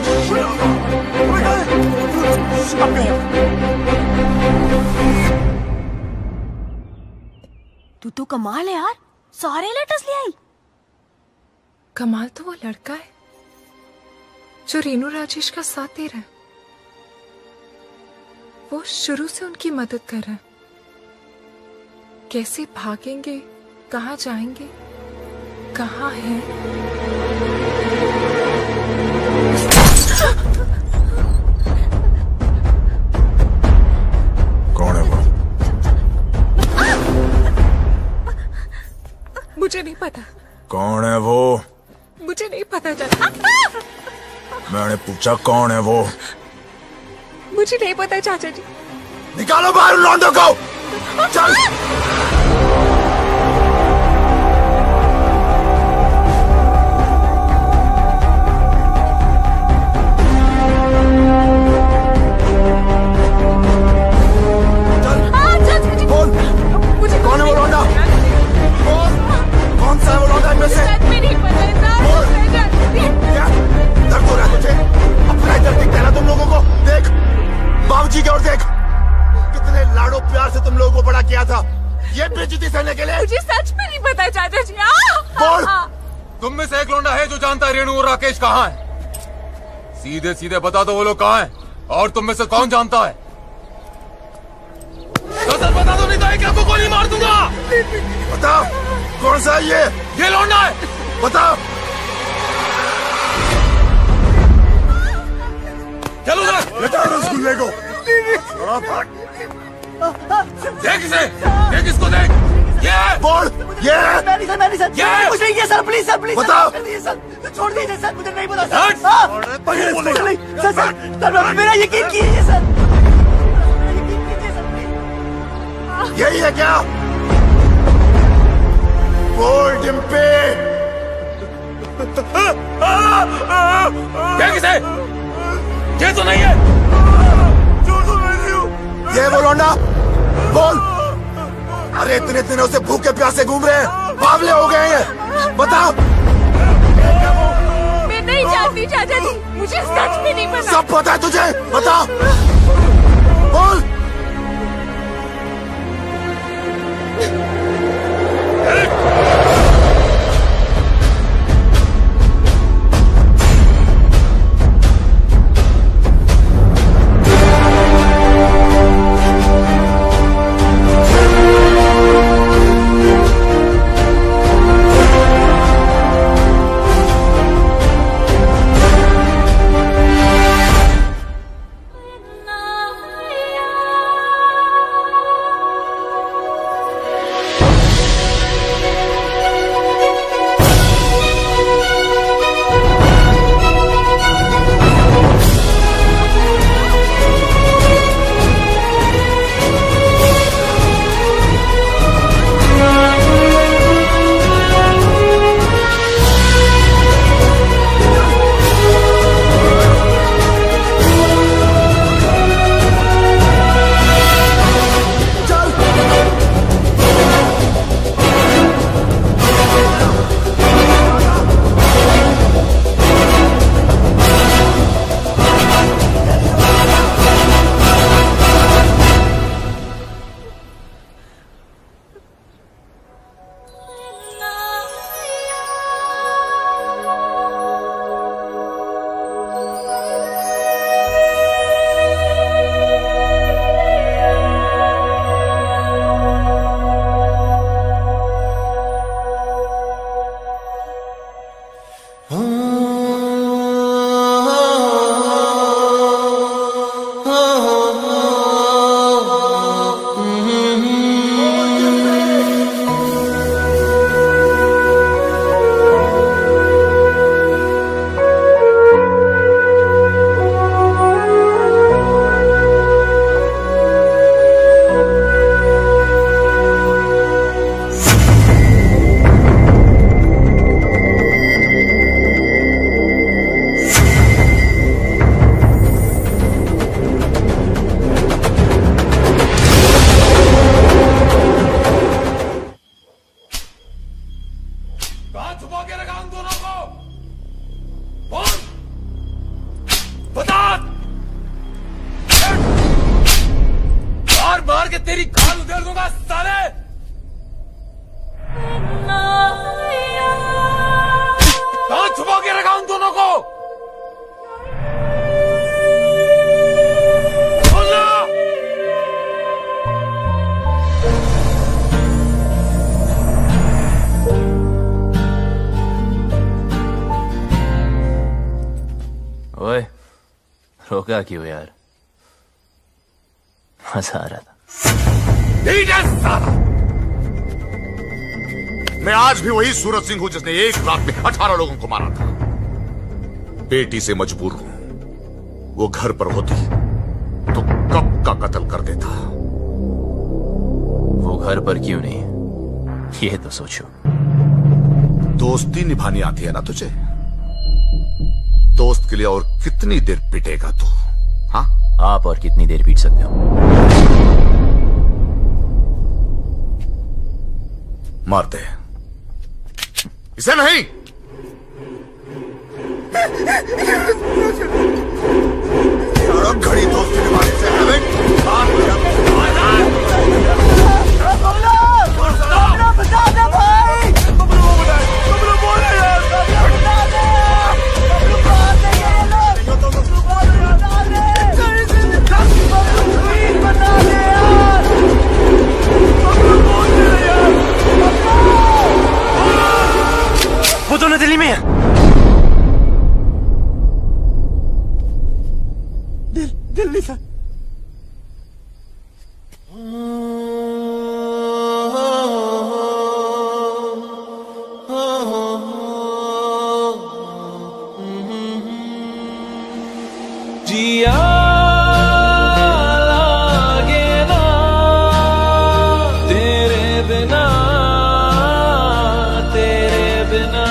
S11: तू तो कमाल है यार, सारे लेटर्स ले आई।
S16: कमाल तो वो लड़का है जो रेनू राजेश का साथ दे रहा है। वो शुरू से उनकी मदद कर रहा है। कैसे भागेंगे, कहाँ जाएंगे, कहाँ है?
S13: कौन है वो?
S16: मुझे नहीं पता।
S13: कौन है वो?
S16: मुझे नहीं पता चला।
S13: मैंने पूछा कौन है वो?
S16: मुझे नहीं पता चाचा जी।
S13: निकालो बाहर लौंडों को। चल। कौन है वो लौंडा? कौन सा है वो लौंडा इनमें से? क्या दर्द हो रहा है तुझे? अपना इधर दिखता है ना तुम लोगों को? देख बाबूजी की ओर देख, कितने लाडो प्यार से तुम लोगों को बड़ा किया था, ये बेइज्जती सहने के लिए।
S16: मुझे सच में नहीं पता चाचा जी।
S13: बोल।
S6: तुम में से एक लौंडा है जो जानता है रेणु और राकेश कहाँ है? सीधे सीधे बता दो वो लोग कहाँ हैं, और तुम में से कौन जानता है? बता दो, नहीं तो एक आपको गोली मार दूंगा।
S13: बता कौन सा है ये
S6: लौंडा है,
S13: बता।
S6: चलो
S13: बेटा रसगुल्ले को
S6: देख इसे, देख इसको, देख ये
S13: बोल। ये
S14: मैंने सर कुछ नहीं किया सर, प्लीज सर, प्लीज
S13: बताओ।
S14: सर छोड़ दीजिए सर, मुझे नहीं पता
S6: हट।
S14: सर मेरा यकीन कीजिए सर।
S13: यही है क्या?
S6: ये तो नहीं है।
S15: ये वो लौंडा बोल। अरे इतने दिनों से भूखे प्यासे घूम रहे हैं, बावले हो गए हैं, बताओ।
S16: मैं नहीं जानती चाचा जी, मुझे सच में नहीं पता।
S15: सब पता है तुझे, बताओ बोल।
S6: तेरी खाल उधेड़ दूंगा साले। कहां छुपा के रखा उन दोनों को? बोलना।
S9: ओए रोका क्यों यार? मजा आ रहा था।
S13: मैं आज भी वही सूरज सिंह हूं जिसने एक रात में 18 लोगों को मारा था। बेटी से मजबूर हूं। वो घर पर होती तो कब का कत्ल कर देता।
S9: वो घर पर क्यों नहीं, ये तो सोचो।
S13: दोस्ती निभानी आती है ना तुझे? दोस्त के लिए और कितनी देर पिटेगा तू? हाँ,
S9: आप और कितनी देर पीट सकते हो?
S13: मार दे इसे। नहीं, घड़ी दोस्ती निभाने से
S15: बता दे भाई।
S19: वो दोनों दिल्ली में है।
S15: दिल्ली से
S19: जिया लागे ना तेरे बिना, तेरे बिना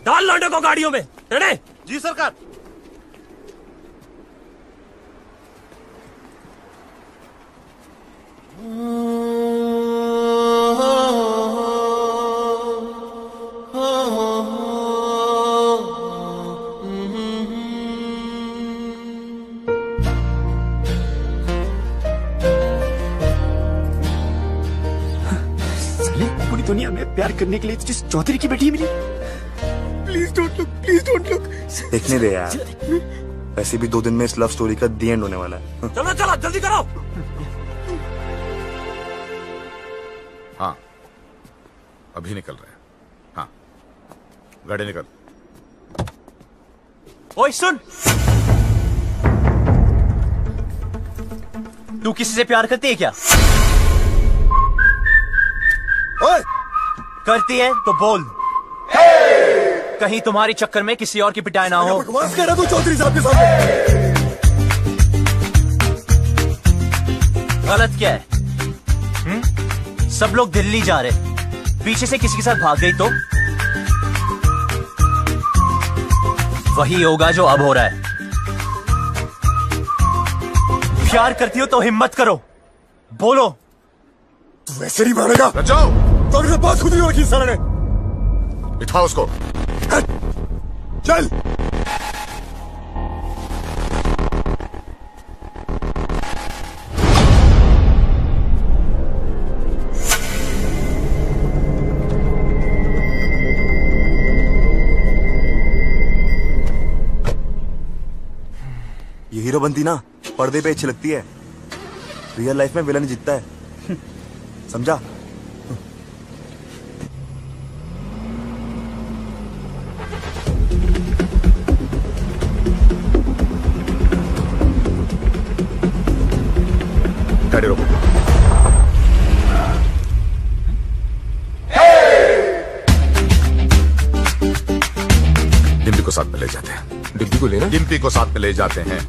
S19: डाल लौंडे को गाड़ियों में। रेडी?
S5: जी सरकार।
S14: पूरी दुनिया में प्यार करने के लिए जिस चौधरी की बेटी मिली।
S2: Please don't look, please don't look.
S20: देखने दे यार, वैसे भी 2 दिन में इस लव स्टोरी का दी एंड होने वाला है।
S19: चलो चलो जल्दी करो।
S13: हाँ अभी निकल रहे हैं। हाँ गाड़ी निकल।
S9: ओए सुन, तू किसी से प्यार करती है क्या?
S20: ओए!
S9: करती है तो बोल। कहीं तुम्हारे चक्कर में किसी और की पिटाई ना हो।
S15: बकवास कर रहा तू चौधरी साहब के सामने।
S9: गलत क्या है? सब लोग दिल्ली जा रहे, पीछे से किसी के साथ भाग गई तो वही होगा जो अब हो रहा है। प्यार करती हो तो हिम्मत करो, बोलो।
S15: तू वैसे नहीं मानेगा।
S13: जाओ।
S15: तो मेरे पास खुद ही रखी सर ने।
S13: बिठाओ उसको।
S15: चल।
S20: ये हीरो बनती ना पर्दे पे अच्छी लगती है, रियल लाइफ में विलन जीतता है। समझा?
S13: गाड़ी रोको। डिम्पी को साथ में ले जाते हैं। डिम्पी को लेना? डिम्पी को साथ में ले जाते हैं।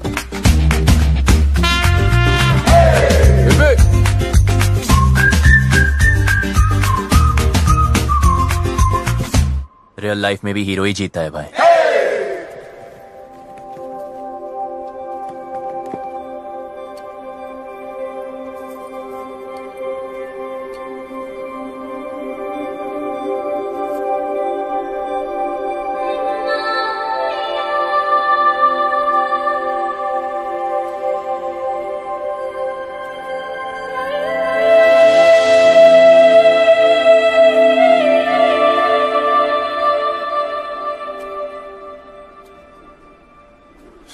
S9: रियल लाइफ में भी हीरो ही जीता है भाई।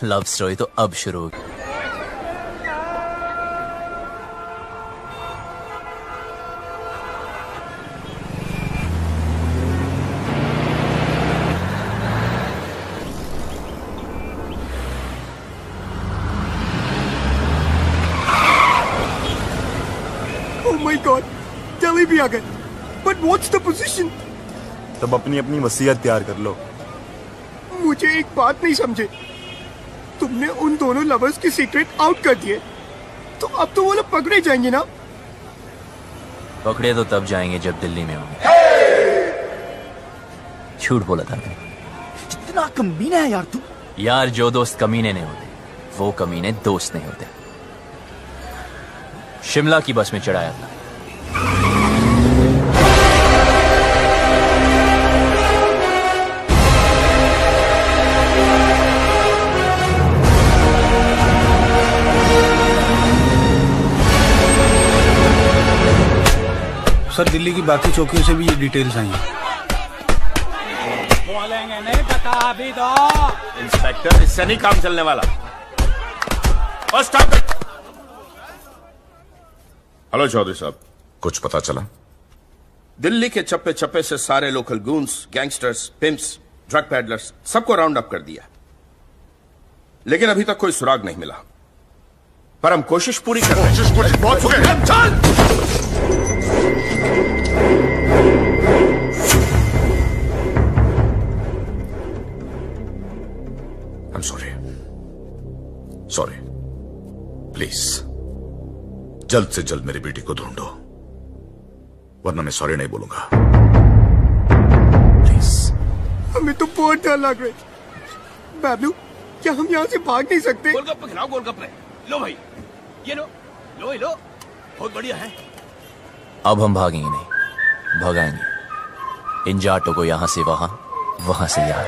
S9: लव स्टोरी तो अब शुरू होगी।
S2: Oh my God, दिल्ली भी आ गए। But what's the position?
S20: तब अपनी अपनी वसीयत तैयार कर लो।
S2: मुझे एक बात नहीं समझे, तुमने उन दोनों लवर्स की सीक्रेट आउट कर दिए, तो अब तो वो लोग पकड़े जाएंगे ना?
S9: पकड़े तो तब जाएंगे जब दिल्ली में होंगे। झूठ बोला था मैंने।
S14: कितना कमीना है यार तू।
S9: यार जो दोस्त कमीने नहीं होते वो कमीने दोस्त नहीं होते। शिमला की बस में चढ़ाया था।
S21: सर दिल्ली की बाकी चौकियों से भी ये डिटेल्स आई हैं।
S22: बोलेंगे नहीं बता भी दो।
S18: इंस्पेक्टर इससे नहीं काम चलने वाला। और स्टॉप इट।
S13: हेलो चौधरी साहब, कुछ पता चला?
S23: दिल्ली के चप्पे चप्पे से सारे local goons, gangsters, pimps, drug peddlers सबको राउंड अप कर दिया, लेकिन अभी तक कोई सुराग नहीं मिला। पर हम कोशिश पूरी कर रहे हैं।
S13: बहुत हो गए। चल। I'm sorry. Sorry. प्लीज जल्द से जल्द मेरी बेटी को ढूंढो, वरना मैं सॉरी नहीं बोलूंगा। प्लीज।
S2: हमें तो बहुत डर लग रहा है। बाबलू, क्या हम यहाँ से भाग नहीं सकते?
S18: गोलगप्पे खिलाओ, गोलगप्पे। लो भाई, ये लो, लो ये लो, बहुत बढ़िया है।
S9: अब हम भागेंगे नहीं, भगाएंगे इन जाटों को, यहाँ से वहां, वहां से यहाँ।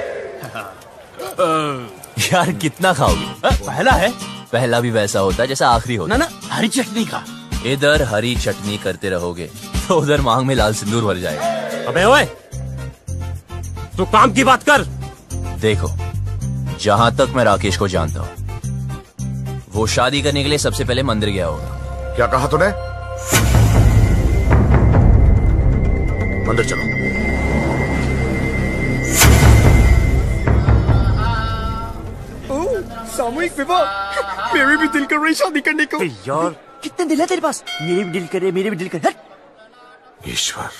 S9: यार कितना खाओगे?
S19: पहला है।
S9: पहला भी वैसा होता है जैसा आखिरी होता।
S19: ना हरी चटनी का।
S9: इधर हरी चटनी करते रहोगे तो उधर मांग में लाल सिंदूर भर जाएगा।
S7: अबे ओए, तू काम की बात कर।
S9: देखो, जहां तक मैं राकेश को जानता हूं, वो शादी करने के लिए सबसे पहले मंदिर गया होगा।
S13: क्या कहा तूने? मंदिर चलो।
S2: ओह, सामूहिक विवाह। मेरे भी दिल कर रही शादी करने को।
S14: यार कितने दिल है तेरे पास? मेरे भी दिल करे, मेरे भी दिल करे।
S13: ईश्वर,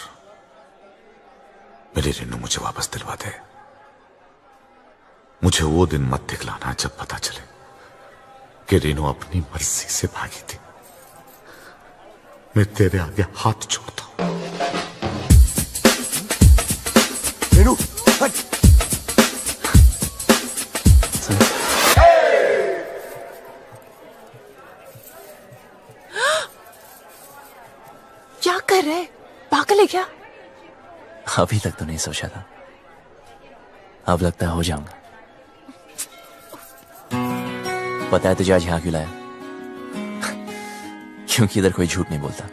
S13: मेरी रेनू मुझे वापस दिलवा दे। मुझे वो दिन मत दिखलाना जब पता चले कि रेनू अपनी मर्जी से भागी थी। मैं तेरे आगे हाथ जोड़ता हूं।
S15: रेनू, हट।
S16: क्या कर रहे? पागल है क्या?
S9: अभी तक तो नहीं सोचा था, अब लगता है हो जाऊंगा। पता है तुझे आज यहां क्यों लाया? क्योंकि इधर कोई झूठ नहीं बोलता,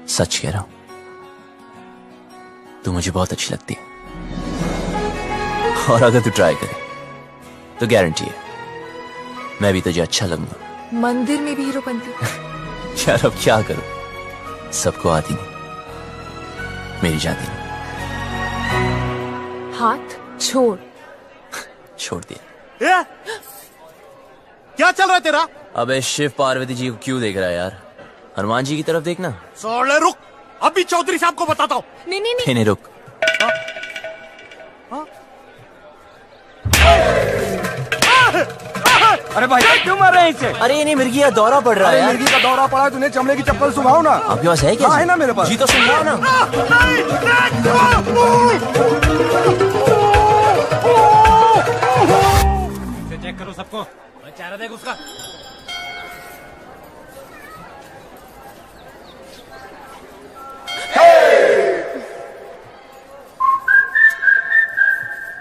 S9: सच कह रहा हूं। तू मुझे बहुत अच्छी लगती है, और अगर तू ट्राई करे तो गारंटी है मैं भी तुझे अच्छा लगूंगा।
S16: मंदिर में भी हीरो बनती।
S9: यार अब क्या करूं, सबको आती नहीं, मेरी जाती नहीं।
S16: हाथ छोड़।
S9: छोड़ दिया।
S5: ए? क्या चल रहा है तेरा?
S9: अबे शिव पार्वती जी को क्यों देख रहा है यार? हनुमान जी की तरफ देखना।
S5: सोले रुक, अभी चौधरी साहब को बताता हूँ।
S16: नहीं नहीं नहीं,
S9: नहीं रुक।
S14: अरे भाई क्यों मार रहे हैं इसे?
S9: अरे नहीं, मिर्गी का दौरा पड़ रहा है यार।
S14: मिर्गी का दौरा पड़ा है, तूने चमड़े की चप्पल सुखाओ ना।
S9: आपके पास है क्या?
S14: हाँ, है ना मेरे पास।
S9: जी तो सुन रहा है ना।
S22: चेक करो सबको, चेहरा देख उसका।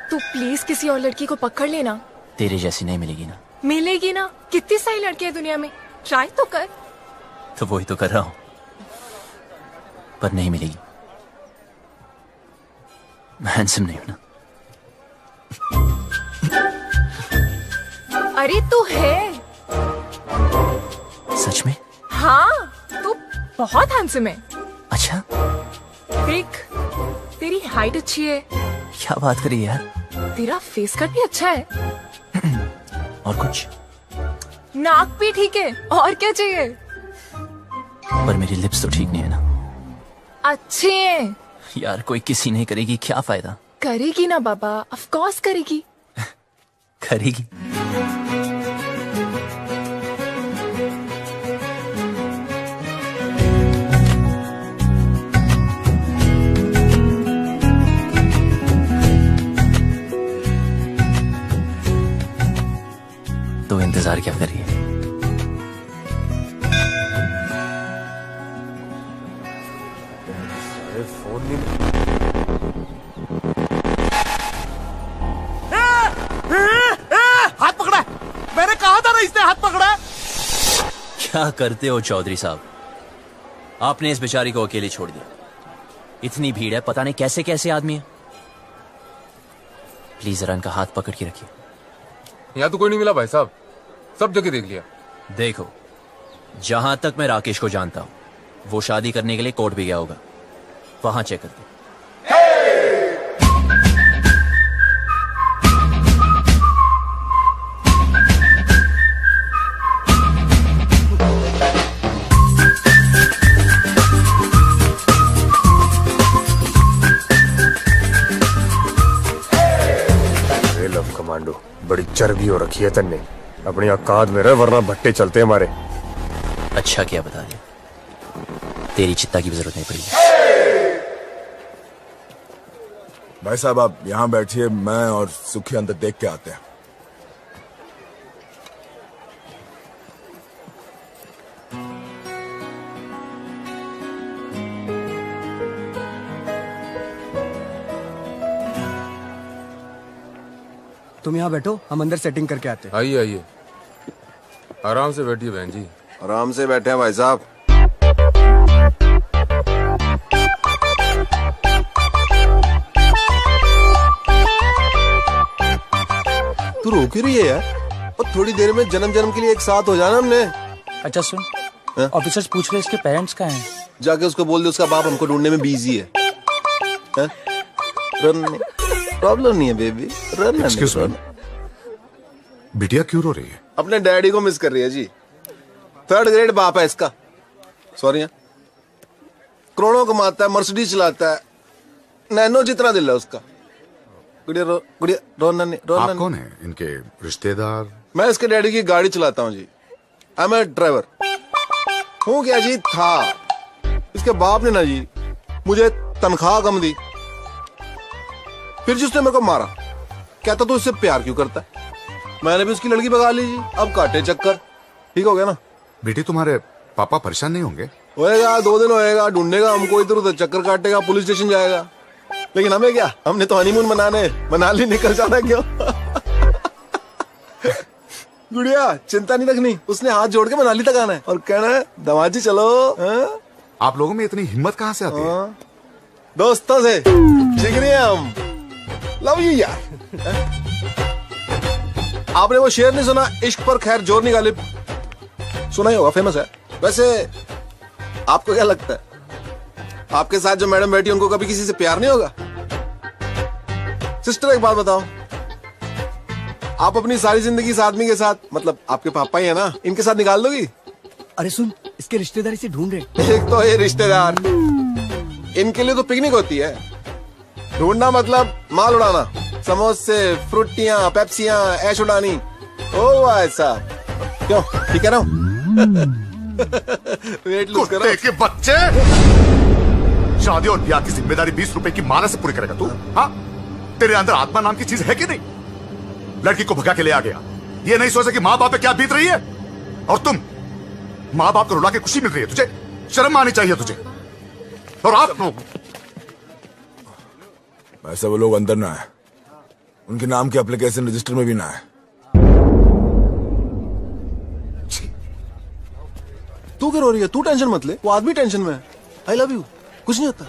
S16: तू प्लीज किसी और लड़की को पकड़ लेना।
S9: तेरे जैसी नहीं मिलेगी ना।
S16: मिलेगी ना, कितनी सारी लड़कियां हैं दुनिया में, ट्राई तो कर।
S9: तो वही तो कर रहा हूं, पर नहीं मिलेगी। मैं हैंडसम नहीं हूं ना।
S16: अरे तू है।
S9: सच में?
S16: हाँ, तू बहुत हैंडसम है।
S9: अच्छा,
S16: देख, तेरी हाइट अच्छी है,
S9: क्या बात करी यार।
S16: तेरा फेस कट भी अच्छा है,
S9: और कुछ?
S16: नाक भी ठीक है, और क्या चाहिए?
S9: पर मेरी लिप्स तो ठीक नहीं है ना।
S16: अच्छे हैं।
S9: यार कोई किसी नहीं करेगी, क्या फायदा?
S16: करेगी ना बाबा, ऑफ कोर्स करेगी।
S9: करेगी। तो इंतजार क्या कर रही है?
S15: फोन नहीं।
S5: हाथ पकड़ा है। मैंने कहा था ना इसने हाथ पकड़ा है।
S9: क्या करते हो चौधरी साहब? आपने इस बेचारी को अकेले छोड़ दिया। इतनी भीड़ है, पता नहीं कैसे कैसे आदमी है। प्लीज जरा इनका हाथ पकड़ के रखिए।
S6: यहाँ तो कोई नहीं मिला भाई साहब, सब जगह देख लिया।
S9: देखो, जहां तक मैं राकेश को जानता हूं, वो शादी करने के लिए कोर्ट भी गया होगा, वहां चेक करते।
S15: लव कमांडो, बड़ी चर्बी हो रखी है तन्ने। अपनी औकात में रह, वरना भट्टे चलते हमारे।
S9: अच्छा किया बता दिया, तेरी चित्ता की भी जरूरत नहीं पड़ी।
S4: भाई साहब आप यहाँ बैठिए, मैं और सुखी अंदर देख के आते हैं।
S2: तुम यहाँ बैठो, हम अंदर सेटिंग करके आते हैं।
S6: आइए आइए, आराम से बैठिए बहन जी।
S1: आराम से बैठे हैं भाई साहब। तू रोक ही रही है यार, और थोड़ी देर में जन्म जन्म के लिए एक साथ हो जाना हमने।
S21: अच्छा सुन, ऑफिसर्स पूछ रहे इसके पेरेंट्स कहाँ हैं?
S1: जाके उसको बोल दे उसका बाप हमको ढूंढने में बिजी है। रन प्रॉब्लम नहीं है बेबी, रन।
S13: एक्सक्यूज मी, बिटिया क्यों रो रही है?
S1: अपने डैडी को मिस कर रही है जी। 3rd ग्रेड बाप है इसका। सॉरी, करोड़ों कमाता है, मर्सिडीज चलाता है, नैनो जितना दिल है उसका। गुड़िया रोना नहीं।
S13: आप कौन है? इनके रिश्तेदार?
S1: मैं इसके डैडी की गाड़ी चलाता हूँ जी। I M A driver. हूँ क्या जी, था। इसके बाप ने ना जी मुझे तनख्वाह कम दी, फिर जिसने मेरे को मारा, कहता तू इससे प्यार क्यों करता है? मैंने भी उसकी लड़की भगा ली जी। अब काटे चक्कर। ठीक हो गया ना?
S13: बेटी तुम्हारे पापा परेशान नहीं होंगे?
S1: होएगा, 2 दिन होएगा, ढूंढेगा हमको, इधर उधर चक्कर काटेगा, पुलिस स्टेशन जाएगा। लेकिन हमें क्या, हमने तो हनीमून मनाने मनाली निकल जाना। क्यों? गुड़िया चिंता नहीं रखनी, उसने हाथ जोड़ के मनाली तक आना है और कहना है दमाजी चलो।
S13: आप लोगों में इतनी हिम्मत कहाँ से आती है?
S1: दोस्तों से जिगरी हम। लव यू यार। आपने वो शेर नहीं सुना, इश्क पर खैर जोर नहीं गालिब? सुना ही होगा, फेमस है। वैसे आपको क्या लगता है, आपके साथ जो मैडम बैठी उनको कभी किसी से प्यार नहीं होगा? सिस्टर एक बात बताओ, आप अपनी सारी जिंदगी इस आदमी के साथ, मतलब आपके पापा ही है ना, इनके साथ निकाल दोगी?
S2: अरे सुन, इसके रिश्तेदार इसे ढूंढ रहे।
S1: एक तो ये रिश्तेदार, इनके लिए तो पिकनिक होती है। ढूंढना मतलब माल उड़ाना, समोसे, फ्रूटियां, पेप्सियां, ऐश उड़ानी। ओ ऐसा क्यों? ठीक है ना? वेट लूज करो।
S13: कुत्ते के बच्चे! शादी और ब्याह की जिम्मेदारी 20 रुपए की माला से पूरी करेगा तू? हाँ, तेरे अंदर आत्मा नाम की चीज है कि नहीं? लड़की को भगा के ले आ गया, ये नहीं सोचा कि माँ बाप पे क्या बीत रही है। और तुम माँ बाप को रुला के खुशी मिल रही है, तुझे शर्म आनी चाहिए तुझे। और आप लोग
S4: वैसे वो लोग अंदर ना है, उनके नाम के एप्लीकेशन रजिस्टर में भी ना है।
S1: तू क्यों रो रही है? तू टेंशन मत ले, वो आदमी टेंशन में है। आई लव यू, कुछ नहीं होता।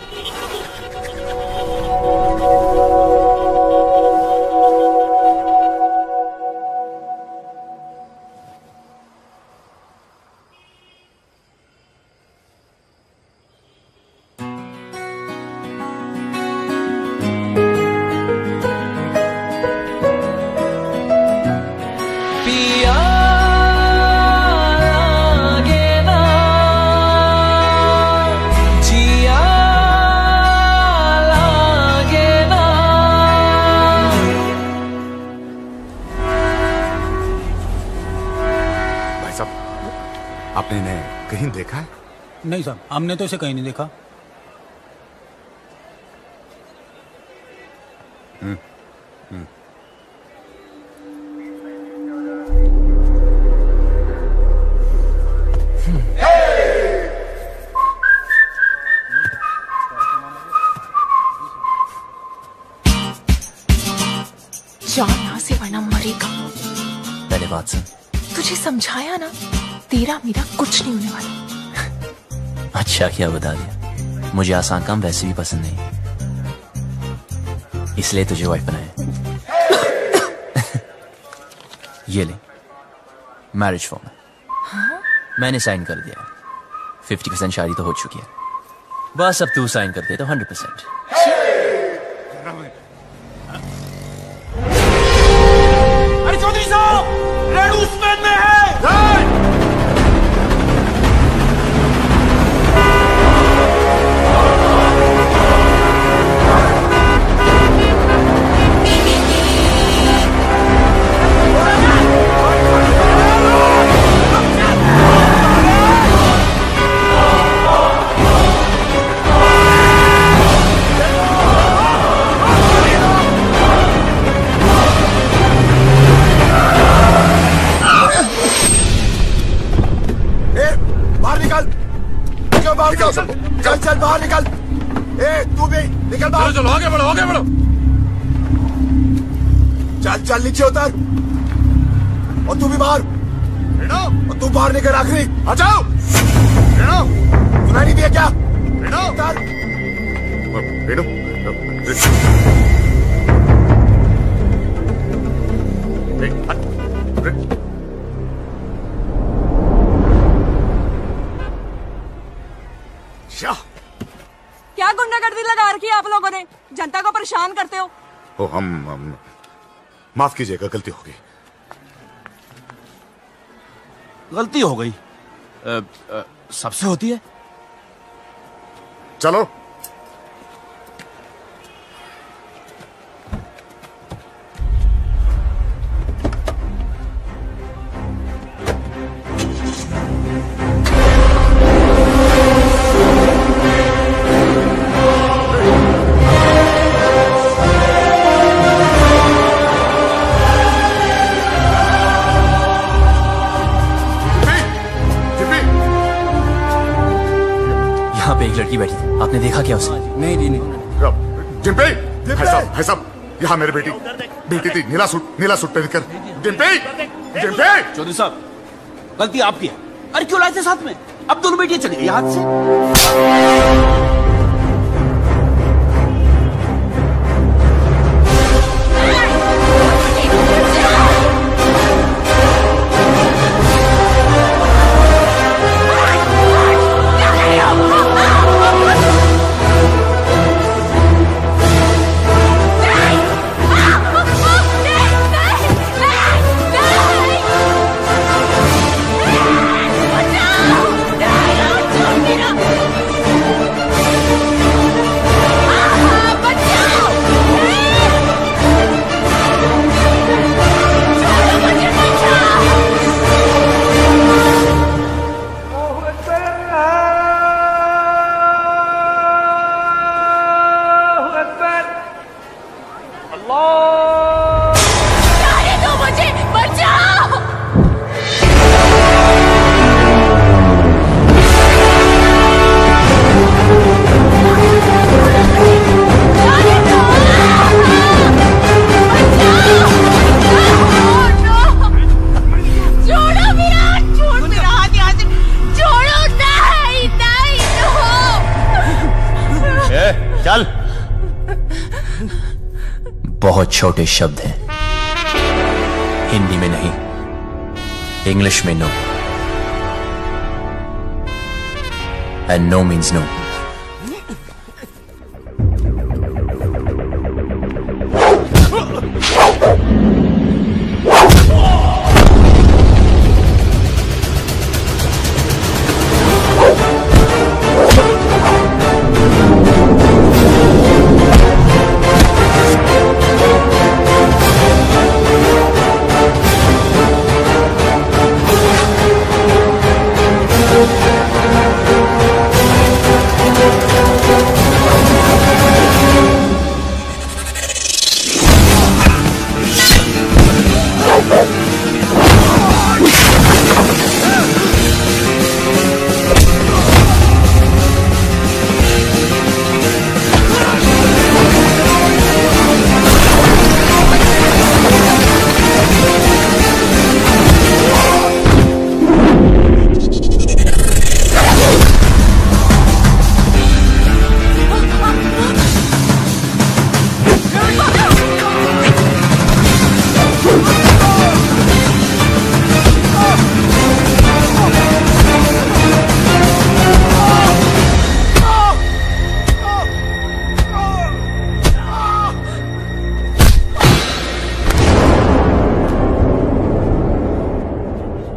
S13: आपने इन्हें कहीं देखा है?
S21: नहीं साहब, हमने तो इसे कहीं नहीं देखा।
S16: जा यहाँ से वरना मरेगा।
S9: पहले बात सुन।
S16: तुझे समझाया ना, तेरा मेरा कुछ नहीं होने वाला।
S9: अच्छा क्या बता दिया, मुझे आसान काम वैसे भी पसंद नहीं, इसलिए तुझे वाइफ बनाया। ये ले मैरिज फॉर्म।
S16: हाँ?
S9: मैंने साइन कर दिया। 50% शादी तो हो चुकी है, बस अब तू साइन कर दे तो 100%।
S18: अरे चौधरी साहब, रेणु उस्मान में है।
S13: जाओ सब।
S15: चल चल बाहर निकल। ए तू भी निकल बाहर।
S6: चलो आगे बढ़ो आगे बढ़ो।
S15: चल चल नीचे उतर। और तू भी बाहर। और तू बाहर निकल आखिरी। आ जाओ। सुनाई नहीं दिया क्या? उतर।
S12: क्या गुंडागर्दी लगा रखी है आप लोगों ने? जनता को परेशान करते हो।
S13: ओ हम माफ कीजिएगा, गलती हो गई।
S5: गलती हो गई? सबसे होती है।
S13: चलो
S9: यहाँ पे एक लड़की बैठी थी, आपने देखा क्या उसे?
S5: नहीं नहीं
S13: डिम्पी, भाई साहब यहाँ मेरी बेटी थी, नीला सूट पहन कर। डिम्पी
S5: चौधरी साहब, गलती आपकी है। अरे क्यों लाए थे साथ में? अब दोनों बेटियां चली गई हाथ से।
S9: चल। बहुत छोटे शब्द हैं, हिंदी में नहीं, इंग्लिश में no, and no means no.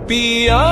S8: Piya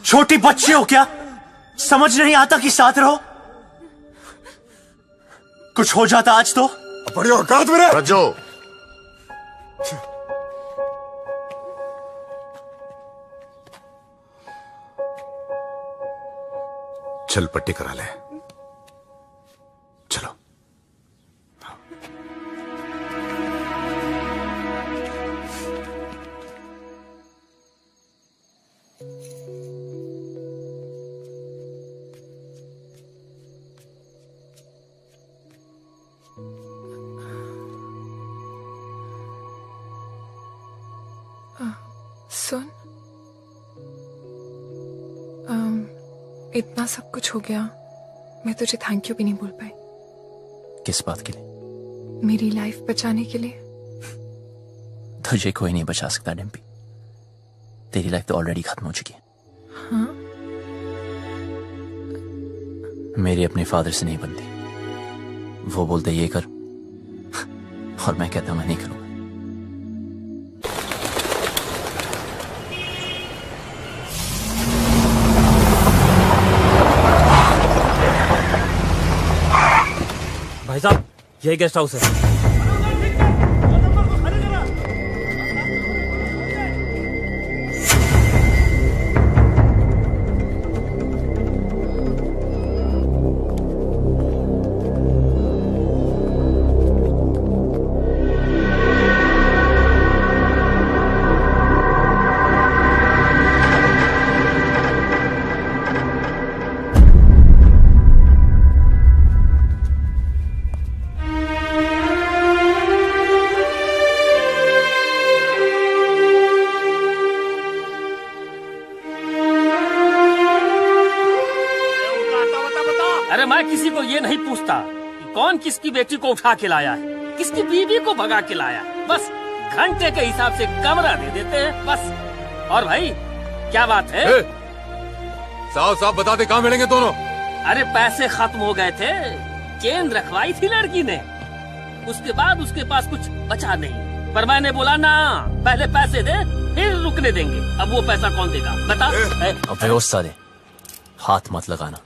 S14: छोटी बच्ची हो क्या? समझ नहीं आता कि साथ रहो? कुछ हो जाता आज तो
S15: बड़ी औकात मेरे।
S13: रज्जो, चल पट्टी करा ले। चलो।
S16: सुन, इतना सब कुछ हो गया, मैं तुझे थैंक यू भी नहीं बोल पाई।
S9: किस बात के लिए?
S16: मेरी लाइफ बचाने के लिए।
S9: तुझे कोई नहीं बचा सकता डिम्पी। तेरी लाइफ तो ऑलरेडी खत्म हो चुकी है।
S16: हाँ?
S9: मेरी अपने फादर से नहीं बनती। वो बोलते ये कर और मैं कहता मैं नहीं करूंगा।
S7: भाई साहब, यही गेस्ट हाउस है। अरे मैं किसी को ये नहीं पूछता कि कौन किसकी बेटी को उठा के लाया है, किसकी बीवी को भगा के लाया है। बस घंटे के हिसाब से कमरा दे देते हैं बस। और भाई क्या बात है?
S6: साहब साहब बता दे, कहाँ मिलेंगे दोनों?
S7: अरे पैसे खत्म हो गए थे, चेन रखवाई थी लड़की ने, उसके बाद उसके पास कुछ बचा नहीं। पर मैंने बोला ना, पहले पैसे दे फिर रुकने देंगे। अब वो पैसा कौन देगा बता?
S9: अबे उस्ताद, हाथ मत लगाना।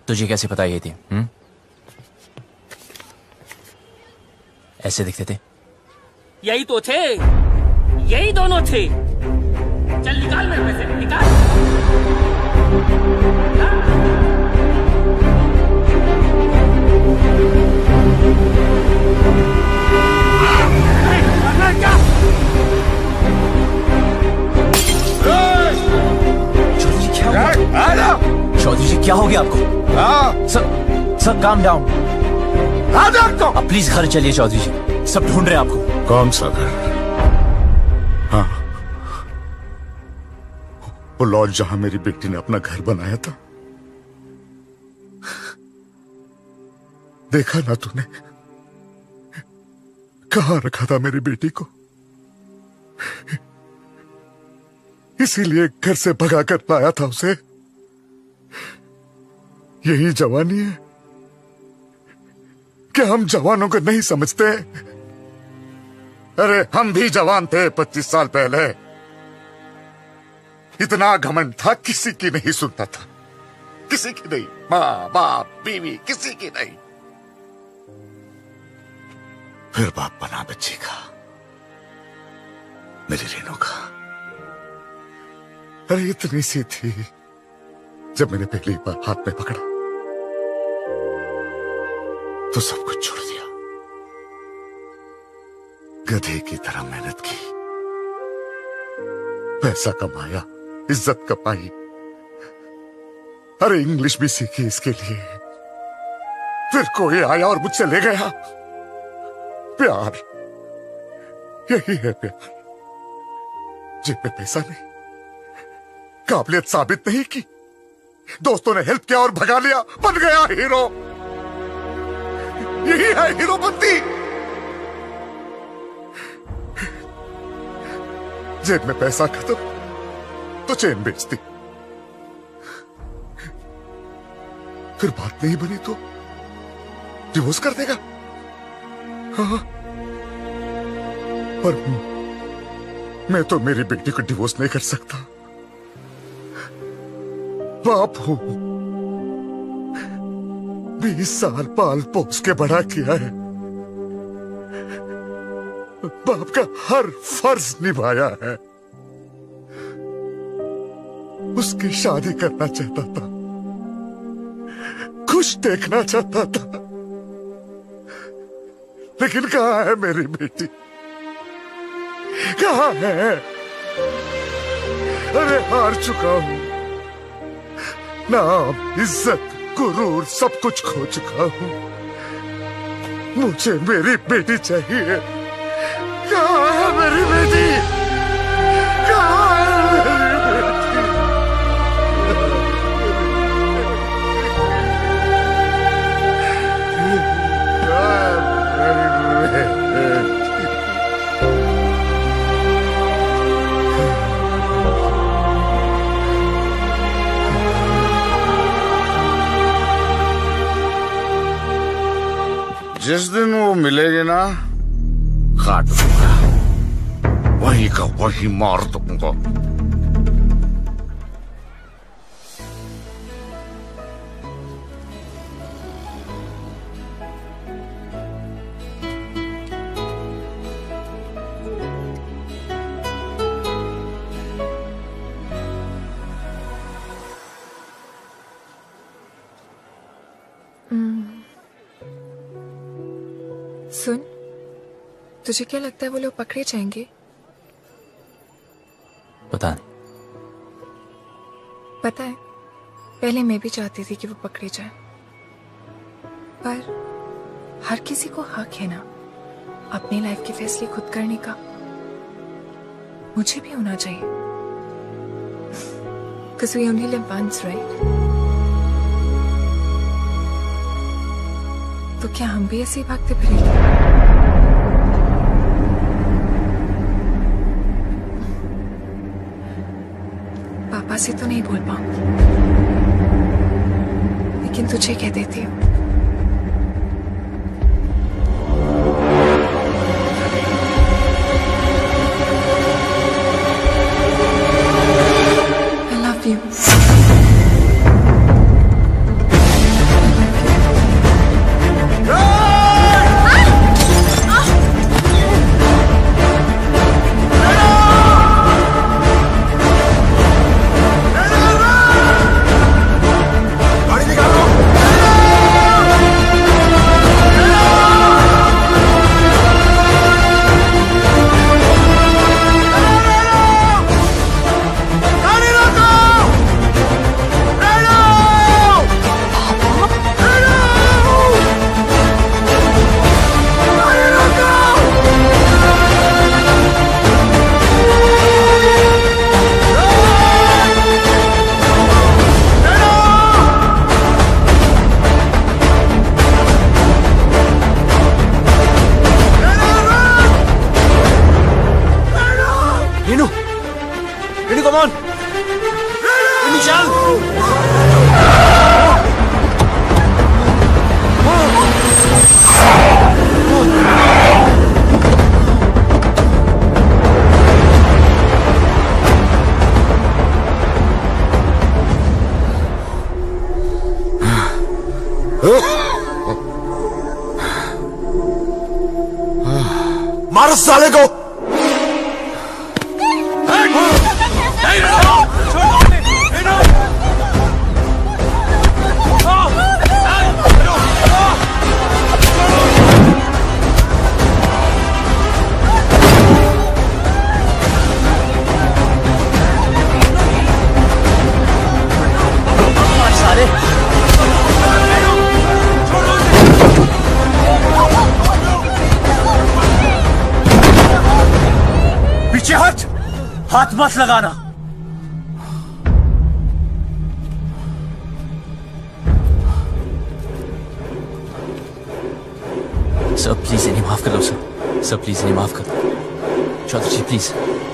S9: तुझे कैसे पता ये थी? ऐसे दिखते थे?
S7: यही तो थे, यही दोनों थे। चल निकाल मेरे पैसे, निकाल।
S9: चौधरी जी क्या हो गया आपको? Sir calm down. आप प्लीज घर चलिए चौधरी जी, सब ढूंढ रहे हैं आपको।
S13: कौन सा घर? हाँ, वो लॉज जहां मेरी बेटी ने अपना घर बनाया था। देखा ना तूने कहां रखा था मेरी बेटी को? इसीलिए घर से भगा कर लाया था उसे। यही जवानी है क्या? हम जवानों को नहीं समझते? अरे हम भी जवान थे 25 साल पहले। इतना घमंड था, किसी की नहीं सुनता था, किसी की नहीं। माँ बाप बीवी किसी की नहीं। फिर बाप बना बच्ची का, मेरी रेनू का। अरे इतनी सी थी जब मैंने पहली बार हाथ में पकड़ा तो सब कुछ छोड़ दिया। गधे की तरह मेहनत की, पैसा कमाया, इज्जत कमाई, अरे इंग्लिश भी सीखी इसके लिए। फिर कोई आया और मुझसे ले गया। प्यार, यही है प्यार। जेब में पैसा नहीं, काबिलियत साबित नहीं की, दोस्तों ने हेल्प किया और भगा लिया, बन गया हीरो। यही है हीरोपंती। जेब में पैसा खत्म तो चेन बेचती, फिर बात नहीं बनी तो डिवोर्स कर देगा। हाँ, पर मैं तो मेरी बेटी को डिवोर्स नहीं कर सकता। बाप हूं। 20 साल पाल पोस के बड़ा किया है। बाप का हर फर्ज निभाया है। उसकी शादी करना चाहता था, खुश देखना चाहता था, लेकिन कहाँ है मेरी बेटी? कहाँ है? अरे हार चुका हूं। नाम, इज्जत, गुरूर सब कुछ खो चुका हूं। मुझे मेरी बेटी चाहिए। कहाँ है मेरी बेटी? कहाँ है मेरी बेटी? जिस दिन वो मिलेगी ना, काट दूंगा, वहीं का वहीं मार दूंगा।
S16: सुन, तुझे क्या लगता है वो लोग पकड़े जाएंगे?
S19: पता नहीं।
S16: पता है, पहले मैं भी चाहती थी कि वो पकड़े जाए, पर हर किसी को हक है ना अपनी लाइफ के फैसले खुद करने का। मुझे भी होना चाहिए, because we only live once, right? तो क्या हम भी ऐसे ही भागते फिरेंगे? पापा से तो नहीं बोल पाऊंगी, लेकिन तुझे कह देती हूँ। I love you.
S15: मारो साले को।
S19: पीछे हट, हाथ मत लगाना। सर प्लीज इन्हें माफ कर दो सर प्लीज इन्हें माफ कर दो। चौधरी जी प्लीज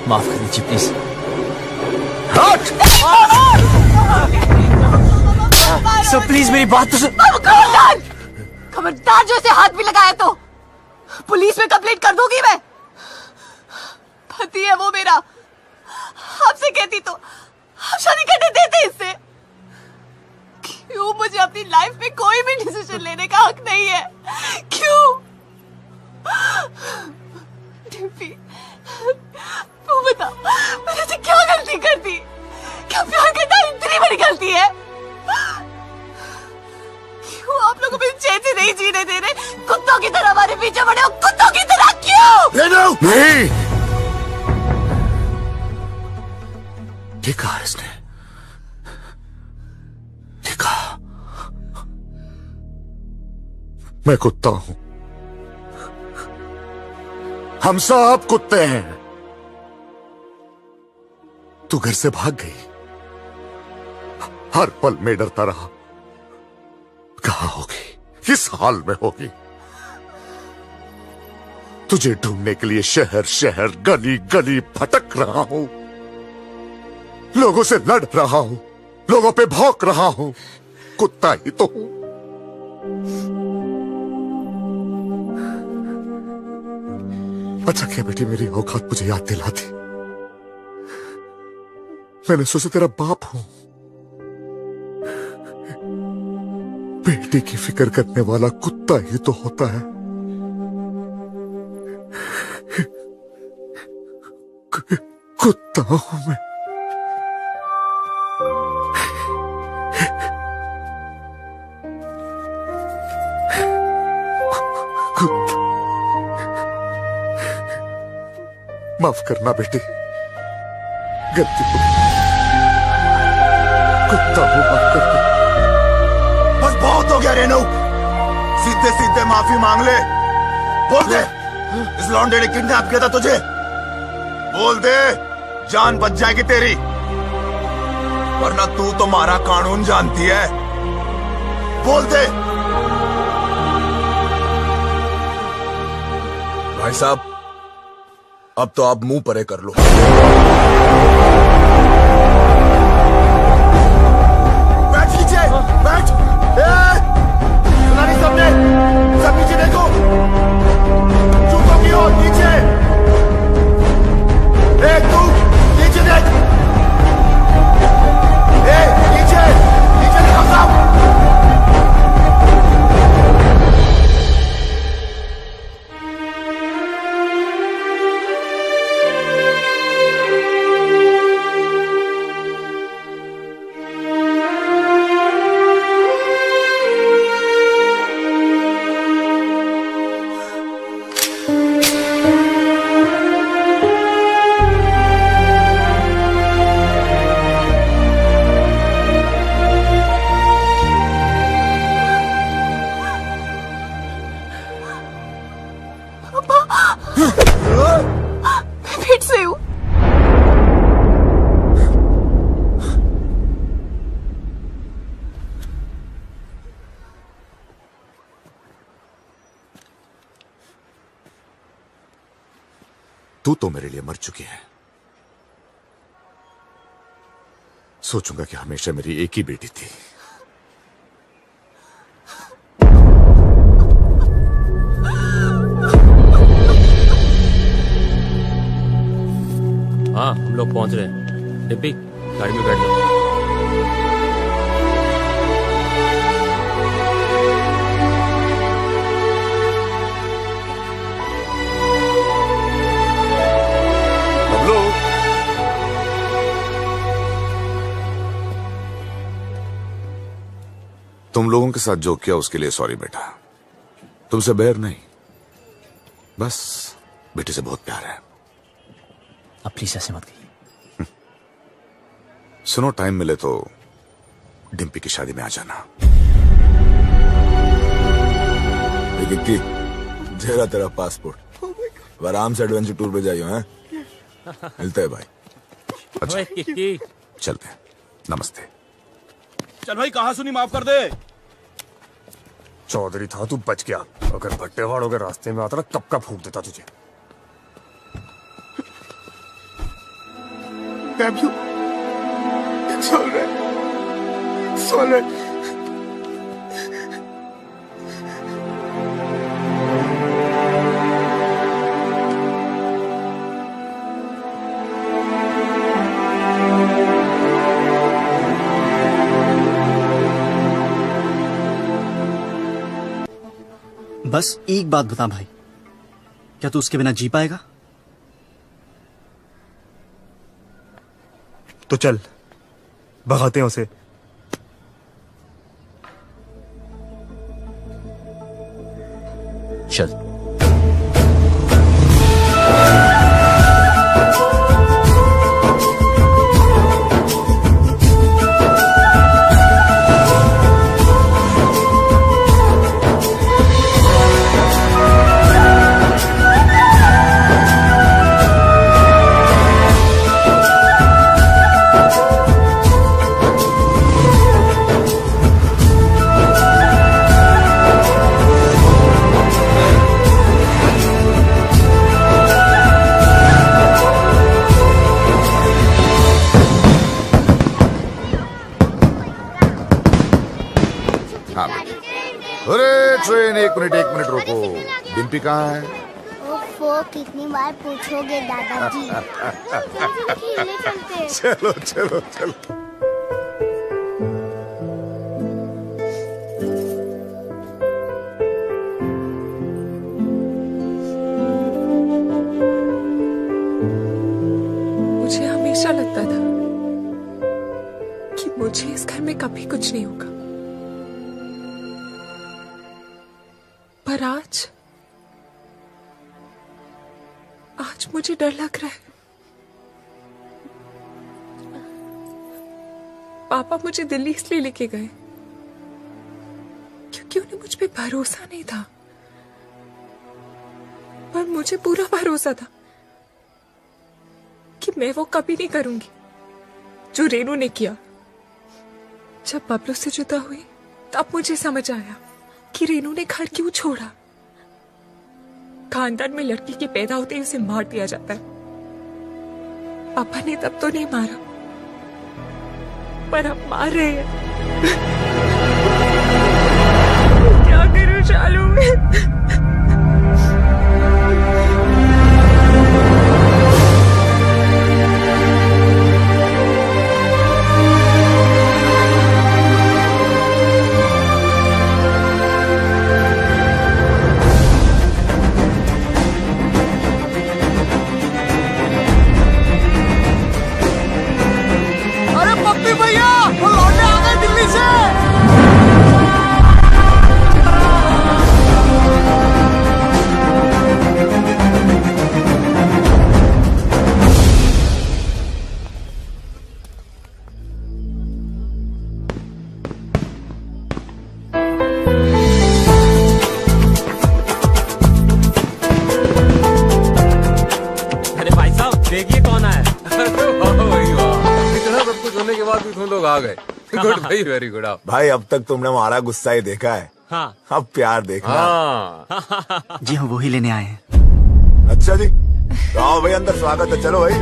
S19: माफ कर दीजिए प्लीज। हट! सर प्लीज मेरी बात तो सुन।
S11: खबरदार जो इसे हाथ भी लगाया तो पुलिस में कंप्लेंट कर दूंगी मैं। पति है वो मेरा, आपसे कहती तो आप शादी करने देते इससे।
S16: मुझे अपनी लाइफ में कोई भी डिसीजन लेने का हक नहीं है। क्यों? डिम्पी, तू बता, मैंने तो क्या गलती कर दी? क्या प्यार करना इतनी बड़ी गलती है? क्यों आप लोग अपनी चैन से नहीं जीने दे रहे? कुत्तों की तरह हमारे पीछे पड़े हो, कुत्तों की तरह क्यों?
S13: नहीं, ठीक कहा इसने, ठीक कहा। मैं कुत्ता हूं, हम सब कुत्ते हैं। तू घर से भाग गई, हर पल में डरता रहा, कहां होगी, किस हाल में होगी। तुझे ढूंढने के लिए शहर शहर गली गली भटक रहा हूं, लोगों से लड़ रहा हूं, लोगों पे भौंक रहा हूं, कुत्ता ही तो हूं। अच्छा क्या बेटी मेरी औकात मुझे याद दिलाती। मैंने सोचा तेरा बाप हूं, बेटी की फिक्र करने वाला कुत्ता ही तो होता है। कुत्ता हूं मैं। माफ करना बेटी, गलती हो गई, कुत्ता हूं, माफ कर दे।
S14: बस बहुत हो गया रेनू, सीधे सीधे माफी मांग ले। बोल दे इस लौंडे ने किडनैप किया था तुझे, बोल दे, जान बच जाएगी तेरी, वरना तू तो हमारा कानून जानती है। बोल दे।
S4: भाई साहब, अब तो आप मुंह परे कर लो।
S14: बैठ नीचे, बैठ। सुना नहीं सबने? सब नीचे देखो, चुपो की ओर नीचे। तू नीचे देख, नीचे नीचे देखो सब।
S16: फिर से हूँ।
S13: तू तो मेरे लिए मर चुकी है। सोचूंगा कि हमेशा मेरी एक ही बेटी थी।
S22: हाँ, हम लोग पहुंच रहे हैं। डिम्पी, गाड़ी में बैठ जाओ।
S13: तुम लोगों के साथ जो किया उसके लिए सॉरी बेटा, तुमसे बैर नहीं, बस बेटी से बहुत प्यार है।
S19: अब प्लीज ऐसे मत कहिए।
S13: सुनो, टाइम मिले तो डिम्पी की शादी में आ जाना।
S4: इक्की, जेरा तेरा पासपोर्ट, आराम से एडवेंचर टूर पे जाइयो हैं। मिलते हैं भाई।
S13: अच्छा
S22: किक्की,
S13: चलते हैं, नमस्ते।
S18: चल भाई, कहा सुनी, माफ कर दे।
S15: चौधरी था, तू बच गया। अगर भट्टेवाड़ों के रास्ते में आता ना, कब का फूंक देता तुझे।
S2: Fabio, it's all right. It's all right.
S3: बस एक बात बता भाई, क्या तू उसके बिना जी पाएगा?
S20: तो चल भगाते हैं उसे।
S9: चल।
S13: अरे ट्रेन एक मिनट रुको। डिम्पी कहाँ है?
S10: ओफो, कितनी बार पूछोगे दादाजी। खेलने चलते हैं।
S13: चलो चलो चलो।
S16: मुझे हमेशा लगता था कि मुझे इस घर में कभी कुछ नहीं होगा, पर आज मुझे डर लग रहा है। पापा मुझे दिल्ली इसलिए लेके गए क्योंकि उन्हें मुझ पे भरोसा नहीं था, पर मुझे पूरा भरोसा था कि मैं वो कभी नहीं करूंगी जो रेनू ने किया। जब बबलू से जुदा हुई तब मुझे समझ आया कि रेनू ने घर क्यों छोड़ा। खानदान में लड़की के पैदा होते ही उसे मार दिया जाता है। पापा ने तब तो नहीं मारा, पर अब मार रहे हैं। क्या करूं शालू में?
S22: देखिए कौन आया।
S6: इतना सब कुछ होने के बाद भी तुम लोग आ गए। गुड भाई, वेरी गुड।
S20: भाई अब तक तुमने हमारा गुस्सा ही देखा है।
S22: हाँ।
S20: अब प्यार देखना।
S6: हाँ।
S3: जी हाँ, वही लेने आए हैं।
S20: अच्छा जी, तो आओ भाई अंदर, स्वागत है। चलो भाई।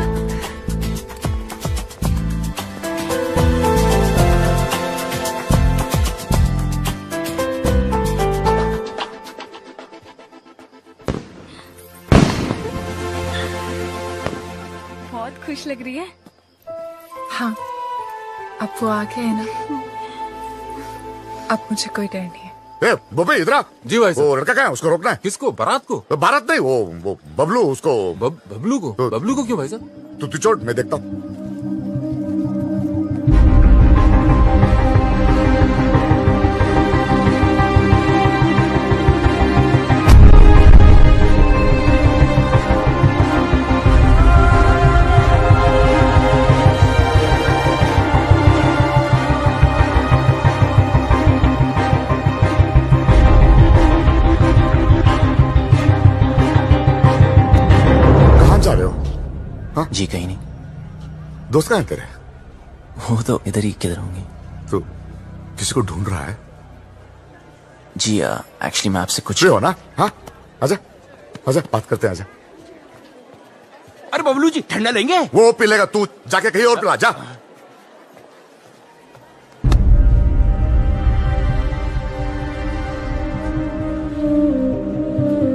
S11: बहुत खुश लग रही है।
S16: हाँ, अब वो आ गए ना, अब मुझे कोई डर नहीं है।
S13: बबे इधर आ।
S6: जी भाई साहब।
S13: वो लड़का कहाँ है? उसको रोकना है।
S6: किसको? बारात को?
S13: बारात नहीं, वो बबलू। उसको
S6: बबलू को? बबलू को क्यों भाई साहब?
S13: तू चोट, मैं देखता हूँ।
S9: जी कहीं नहीं।
S13: दोस्त कहाँ है तेरे?
S9: वो तो इधर ही किधर होंगे।
S13: तू किसी को ढूंढ रहा है?
S9: जी एक्चुअली मैं आपसे कुछ
S13: हो ना। हाँ, आजा आजा, बात करते हैं, आजा।
S5: अरे बबलू जी, ठंडा लेंगे?
S13: वो पी लेगा, तू जाके कहीं और पिला जा।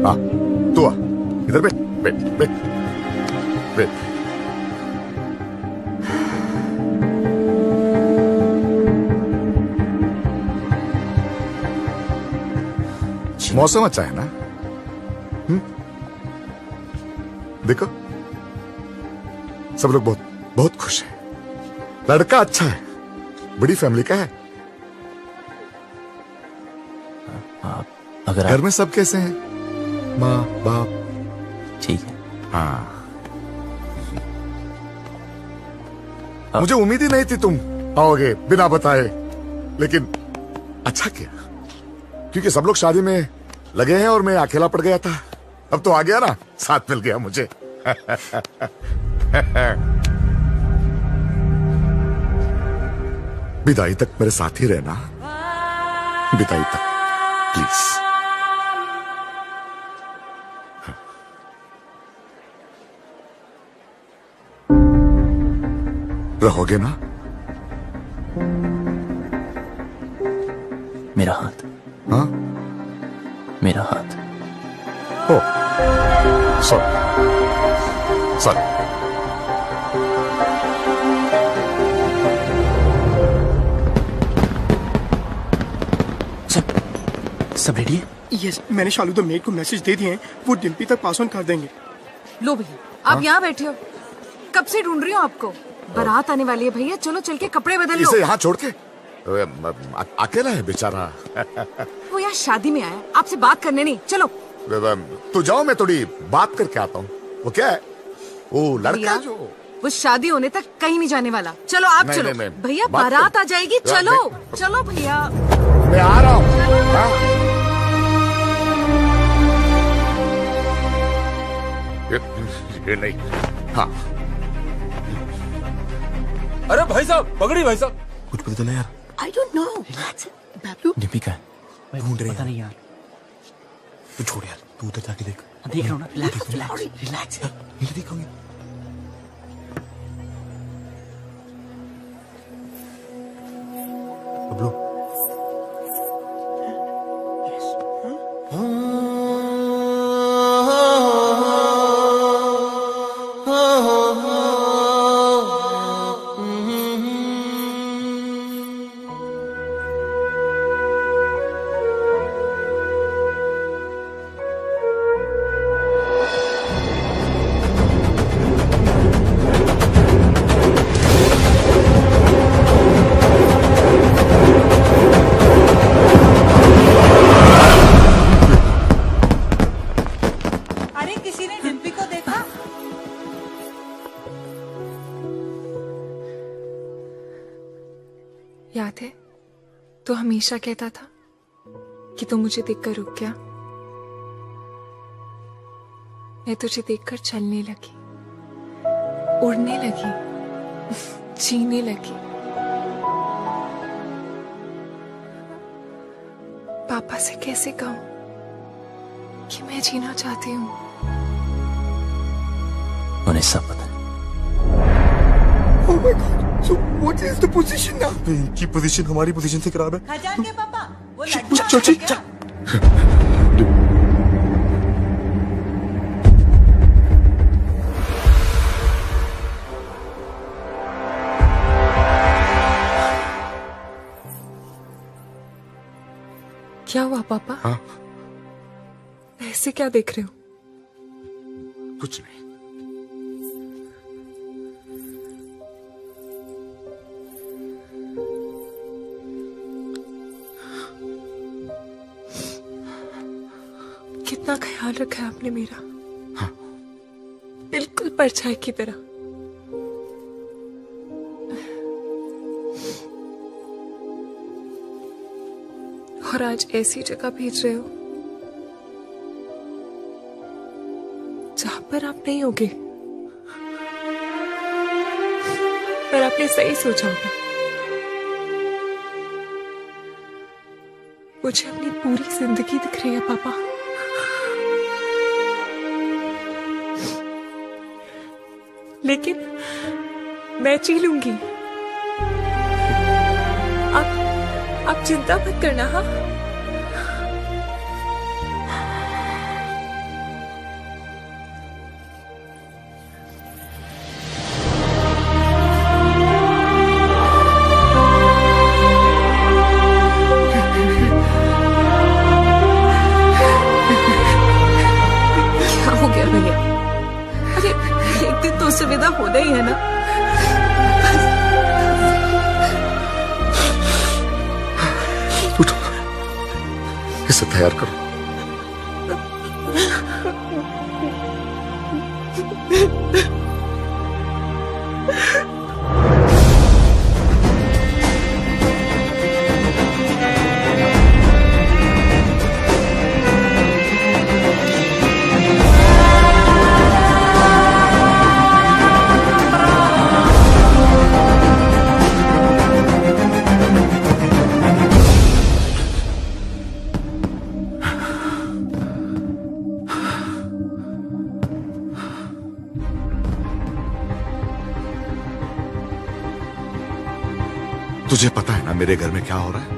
S13: हाँ, तू आ इधर, बैठ बैठ बैठ बैठ। मौसम अच्छा है ना? देखो सब लोग बहुत बहुत खुश हैं। लड़का अच्छा है, बड़ी फैमिली का है।
S9: अगर
S13: घर में सब कैसे हैं? माँ बाप?
S9: ठीक है।
S13: हाँ, मुझे उम्मीद ही नहीं थी तुम आओगे बिना बताए, लेकिन अच्छा किया, क्योंकि सब लोग शादी में लगे हैं और मैं अकेला पड़ गया था। अब तो आ गया ना, साथ मिल गया मुझे। विदाई तक मेरे साथ ही रहना, विदाई तक प्लीज। रहोगे ना?
S9: मेरा हाथ।
S13: हाँ,
S9: मेरा हाथ।
S13: ओ सॉरी सॉरी।
S9: सब रेडी है?
S2: यस, मैंने शालू द मेड को मैसेज दे दिए हैं, वो डिम्पी तक पास ऑन कर देंगे।
S16: लो भैया, आप यहाँ बैठे हो, कब से ढूंढ रही हूँ आपको। बारात आने वाली है भैया, चलो चल के कपड़े बदल लो।
S13: इसे यहाँ छोड़ के अकेला है बेचारा।
S16: वो यहाँ शादी में आया, आपसे बात करने नहीं। चलो
S13: तू जाओ, मैं थोड़ी बात करके आता हूँ। वो क्या है? वो लड़का जो
S16: वो शादी होने तक कहीं नहीं जाने वाला। चलो आप
S13: नहीं,
S16: चलो
S13: नहीं, नहीं,
S16: भैया,
S13: बात
S16: बारात
S13: कर।
S16: आ जाएगी। चलो चलो भैया,
S13: मैं आ रहा हूँ। हाँ? ये नहीं। हाँ,
S6: अरे भाई साहब, पगड़ी भाई साहब।
S20: कुछ पता चला यार?
S2: I don't know Bablu.
S20: Dimpy का है, ढूंढ रहे
S3: पता
S20: हैं।
S3: नहीं यार।
S20: तू छोड़ यार, तू उधर जाके देख।
S3: देख रहा हूँ ना, रिलैक्स रिलैक्स रिलैक्स।
S20: नहीं देखोगे? बबलू,
S12: अरे किसी ने डिम्पी को देखा?
S16: याद है तो हमेशा कहता था कि तू मुझे देखकर रुक गया। मैं तुझे देखकर चलने लगी, उड़ने लगी, जीने लगी। पापा से कैसे कहूं कि मैं जीना चाहती हूँ।
S9: उन्हें सब पता है।
S2: Oh my God! So what is the position now?
S20: इनकी पोजीशन हमारी पोजीशन से खराब है।
S12: खजान के पापा, वो
S2: चल,
S12: लड़का
S2: चल, चल,
S12: आ गया।
S16: क्या हुआ पापा?
S13: हाँ?
S16: ऐसे क्या देख रहे हो?
S13: कुछ नहीं।
S16: कितना ख्याल रखा है आपने मेरा।
S13: हाँ।
S16: बिल्कुल परछाई की तरह। और आज ऐसी जगह भेज रहे हो जहां पर आप नहीं होगे। पर आपने सही सोचा होगा। मुझे अपनी पूरी जिंदगी दिख रही है पापा। लेकिन मैं जी लूंगी। आप चिंता मत करना। हाँ, क्या हो गया भैया? अरे
S13: से तैयार करो। तुझे पता है ना मेरे घर में क्या हो रहा है?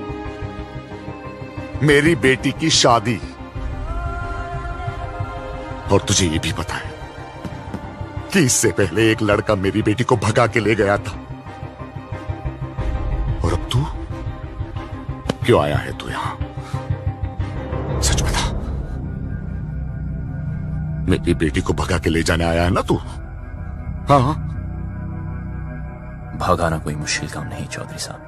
S13: मेरी बेटी की शादी। और तुझे ये भी पता है कि इससे पहले एक लड़का मेरी बेटी को भगा के ले गया था। और अब तू क्यों आया है तू यहां? सच बता, मेरी बेटी को भगा के ले जाने आया है ना तू? हाँ।
S9: भगाना कोई मुश्किल काम नहीं चौधरी साहब,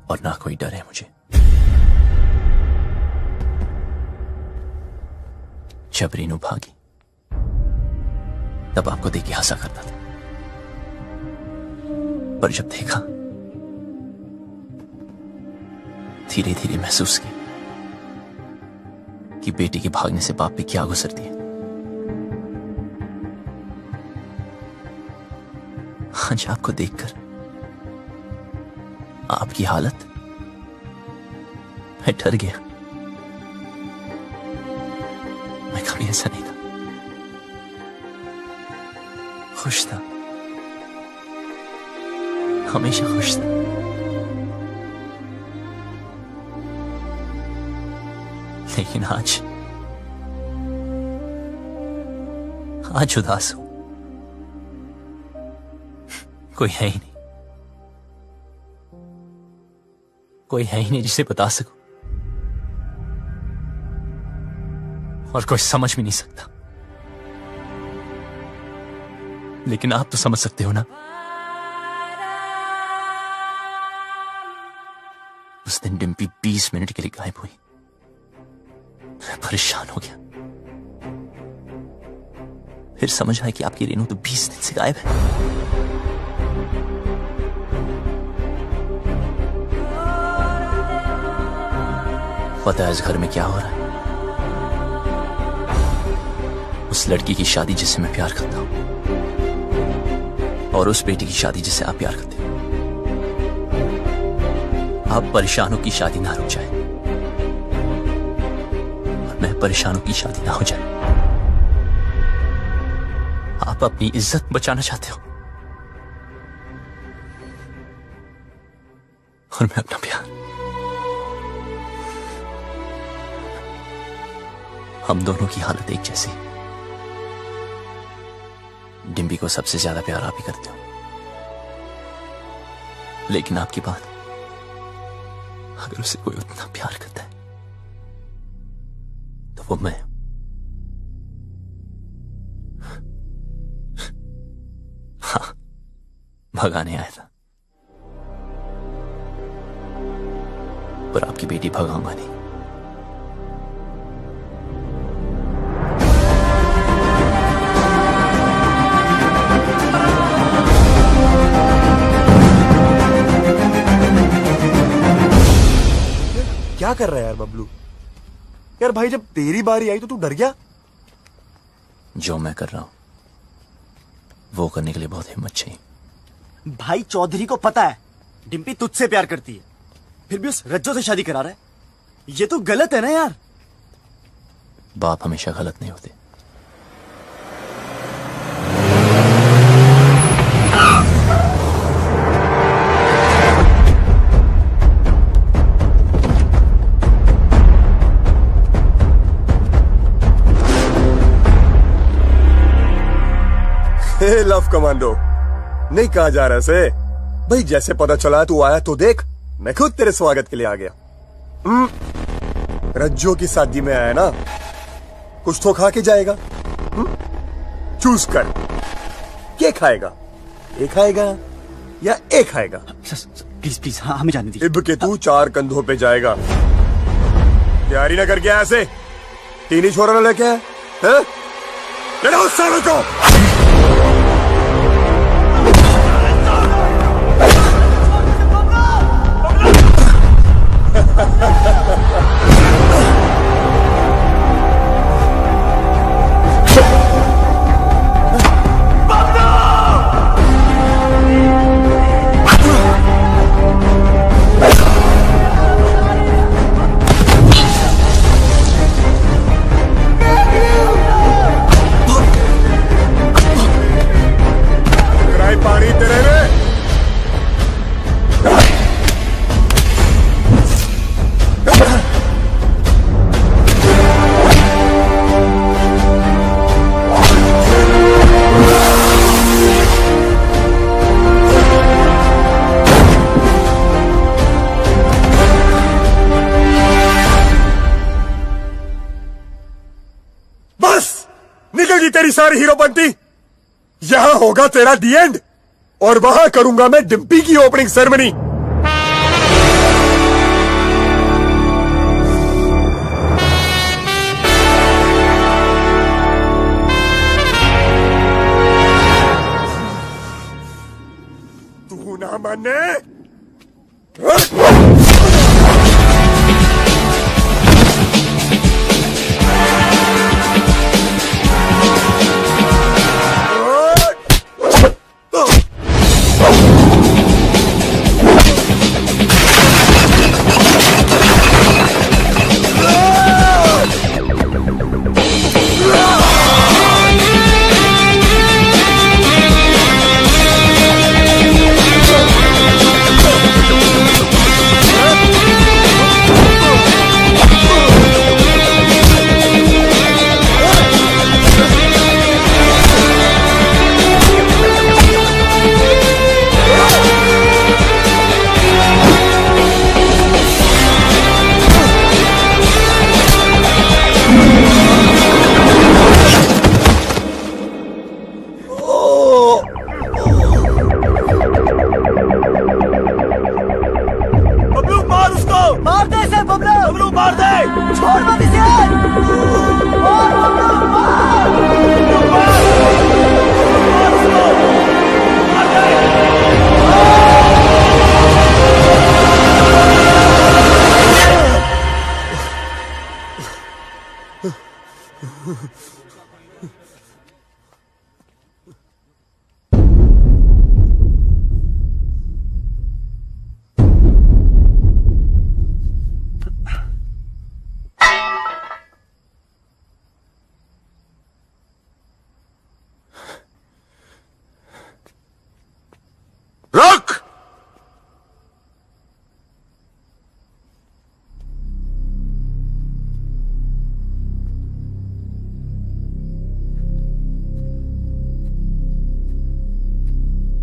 S9: और ना कोई डर है मुझे। जब रीनू भागी तब आपको देख के हंसा करता था, पर जब देखा धीरे धीरे महसूस किया कि बेटी के भागने से बाप पे क्या गुजरती है। आज आपको देखकर आपकी हालत, मैं डर गया। मैं कभी ऐसा नहीं था, खुश था, हमेशा खुश था। लेकिन आज उदास हूं। कोई है ही नहीं, कोई है ही नहीं जिसे बता सकूं, और कोई समझ भी नहीं सकता। लेकिन आप तो समझ सकते हो ना। उस दिन डिम्पी 20 मिनट के लिए गायब हुई। मैं परेशान हो गया। फिर समझ आया कि आपकी रेनू तो 20 दिन से गायब है। पता है इस घर में क्या हो रहा है? उस लड़की की शादी जिससे मैं प्यार करता हूं, और उस बेटी की शादी जिससे आप प्यार करते हो। आप परेशानों की शादी ना रुक जाए, और मैं परेशानों की शादी ना हो जाए। आप अपनी इज्जत बचाना चाहते हो, और मैं अपना प्यार। हम दोनों की हालत एक जैसी। डिम्पी को सबसे ज्यादा प्यार आप ही करते हो, लेकिन आपकी बात, अगर उसे कोई उतना प्यार करता है तो वो मैं। हाँ, भगाने आया था, पर आपकी बेटी भगाऊंगा नहीं।
S20: क्या कर रहा है यार बबलू? यार भाई, जब तेरी बारी आई तो तू डर गया?
S9: जो मैं कर रहा हूं वो करने के लिए बहुत हिम्मत चाहिए।
S3: भाई चौधरी को पता है डिम्पी तुझसे प्यार करती है, फिर भी उस रज्जो से शादी करा रहा है। ये तो गलत है ना यार।
S9: बाप हमेशा गलत नहीं होते।
S15: लव कमांडो नहीं कहा जा रहा से भाई। जैसे पता चला तू आया तो देख, मैं खुद तेरे स्वागत के लिए आ गया। रज्जो की शादी में आया ना, कुछ तो खा के जाएगा। चूज कर, क्या खाएगा? एक खाएगा या एक खाएगा?
S3: प्लीज प्लीज, हाँ हमें जाने दीजिए।
S15: इब के तू 4 कंधों पे जाएगा। तैयारी ना करके आया ऐसे 3 ही छोरा ना लेके आया है? ले लो उस साले को। पानी तेरे में। बस निकल गई तेरी सारी हीरोपंती। यहां होगा तेरा दी एंड और वहां करूंगा मैं डिम्पी की ओपनिंग सेरेमनी। तू ना माने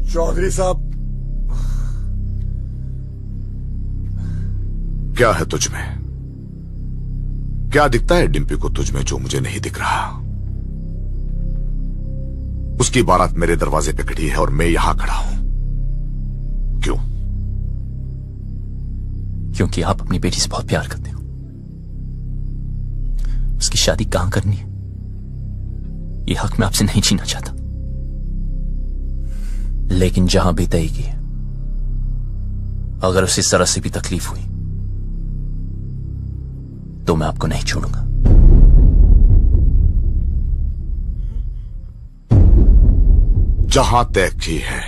S15: चौधरी साहब,
S13: क्या है तुझ में? क्या दिखता है डिम्पी को तुझ में जो मुझे नहीं दिख रहा? उसकी बारात मेरे दरवाजे पे खड़ी है और मैं यहां खड़ा हूं। क्यों?
S9: क्योंकि आप अपनी बेटी से बहुत प्यार करते हो। उसकी शादी कहां करनी है ये हक मैं आपसे नहीं छीनना चाहता, लेकिन जहां भी तय की, अगर उसे जरा सी भी तकलीफ हुई तो मैं आपको नहीं छोड़ूंगा।
S13: जहां तय की है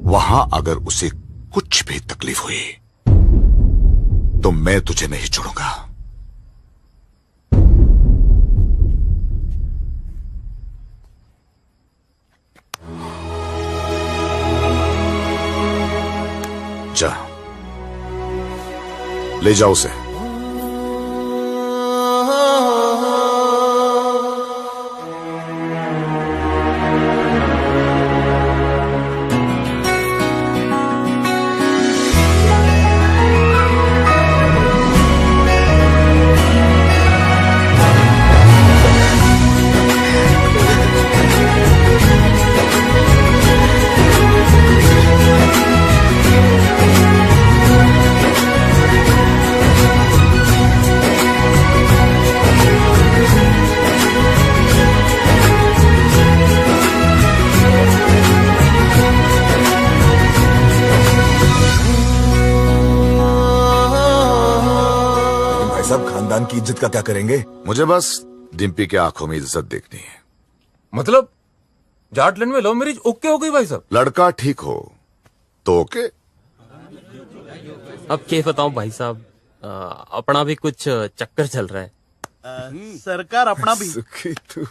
S13: वहां अगर उसे कुछ भी तकलीफ हुई तो मैं तुझे नहीं छोड़ूंगा। जा, ले जाओ उसे।
S4: खानदान की इज्जत का क्या करेंगे?
S13: मुझे बस डिम्पी के आंखों में इज्जत देखनी है।
S6: मतलब जाटलैंड में लव मैरिज ओके हो गई भाई साहब?
S13: लड़का ठीक हो तो ओके।
S22: अब क्या बताऊं भाई साहब, अपना भी कुछ चक्कर चल रहा है।
S5: सरकार अपना भी
S4: सुखी तू।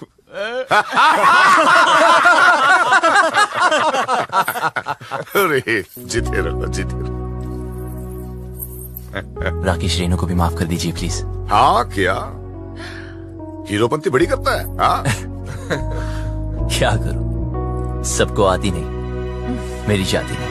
S13: अरे जीते रहो जीते रहो।
S9: राकेश रेनू को भी माफ कर दीजिए प्लीज।
S13: हाँ क्या हीरोपंती बड़ी करता है? हाँ
S9: क्या करूं, सबको आती नहीं, मेरी जाती नहीं।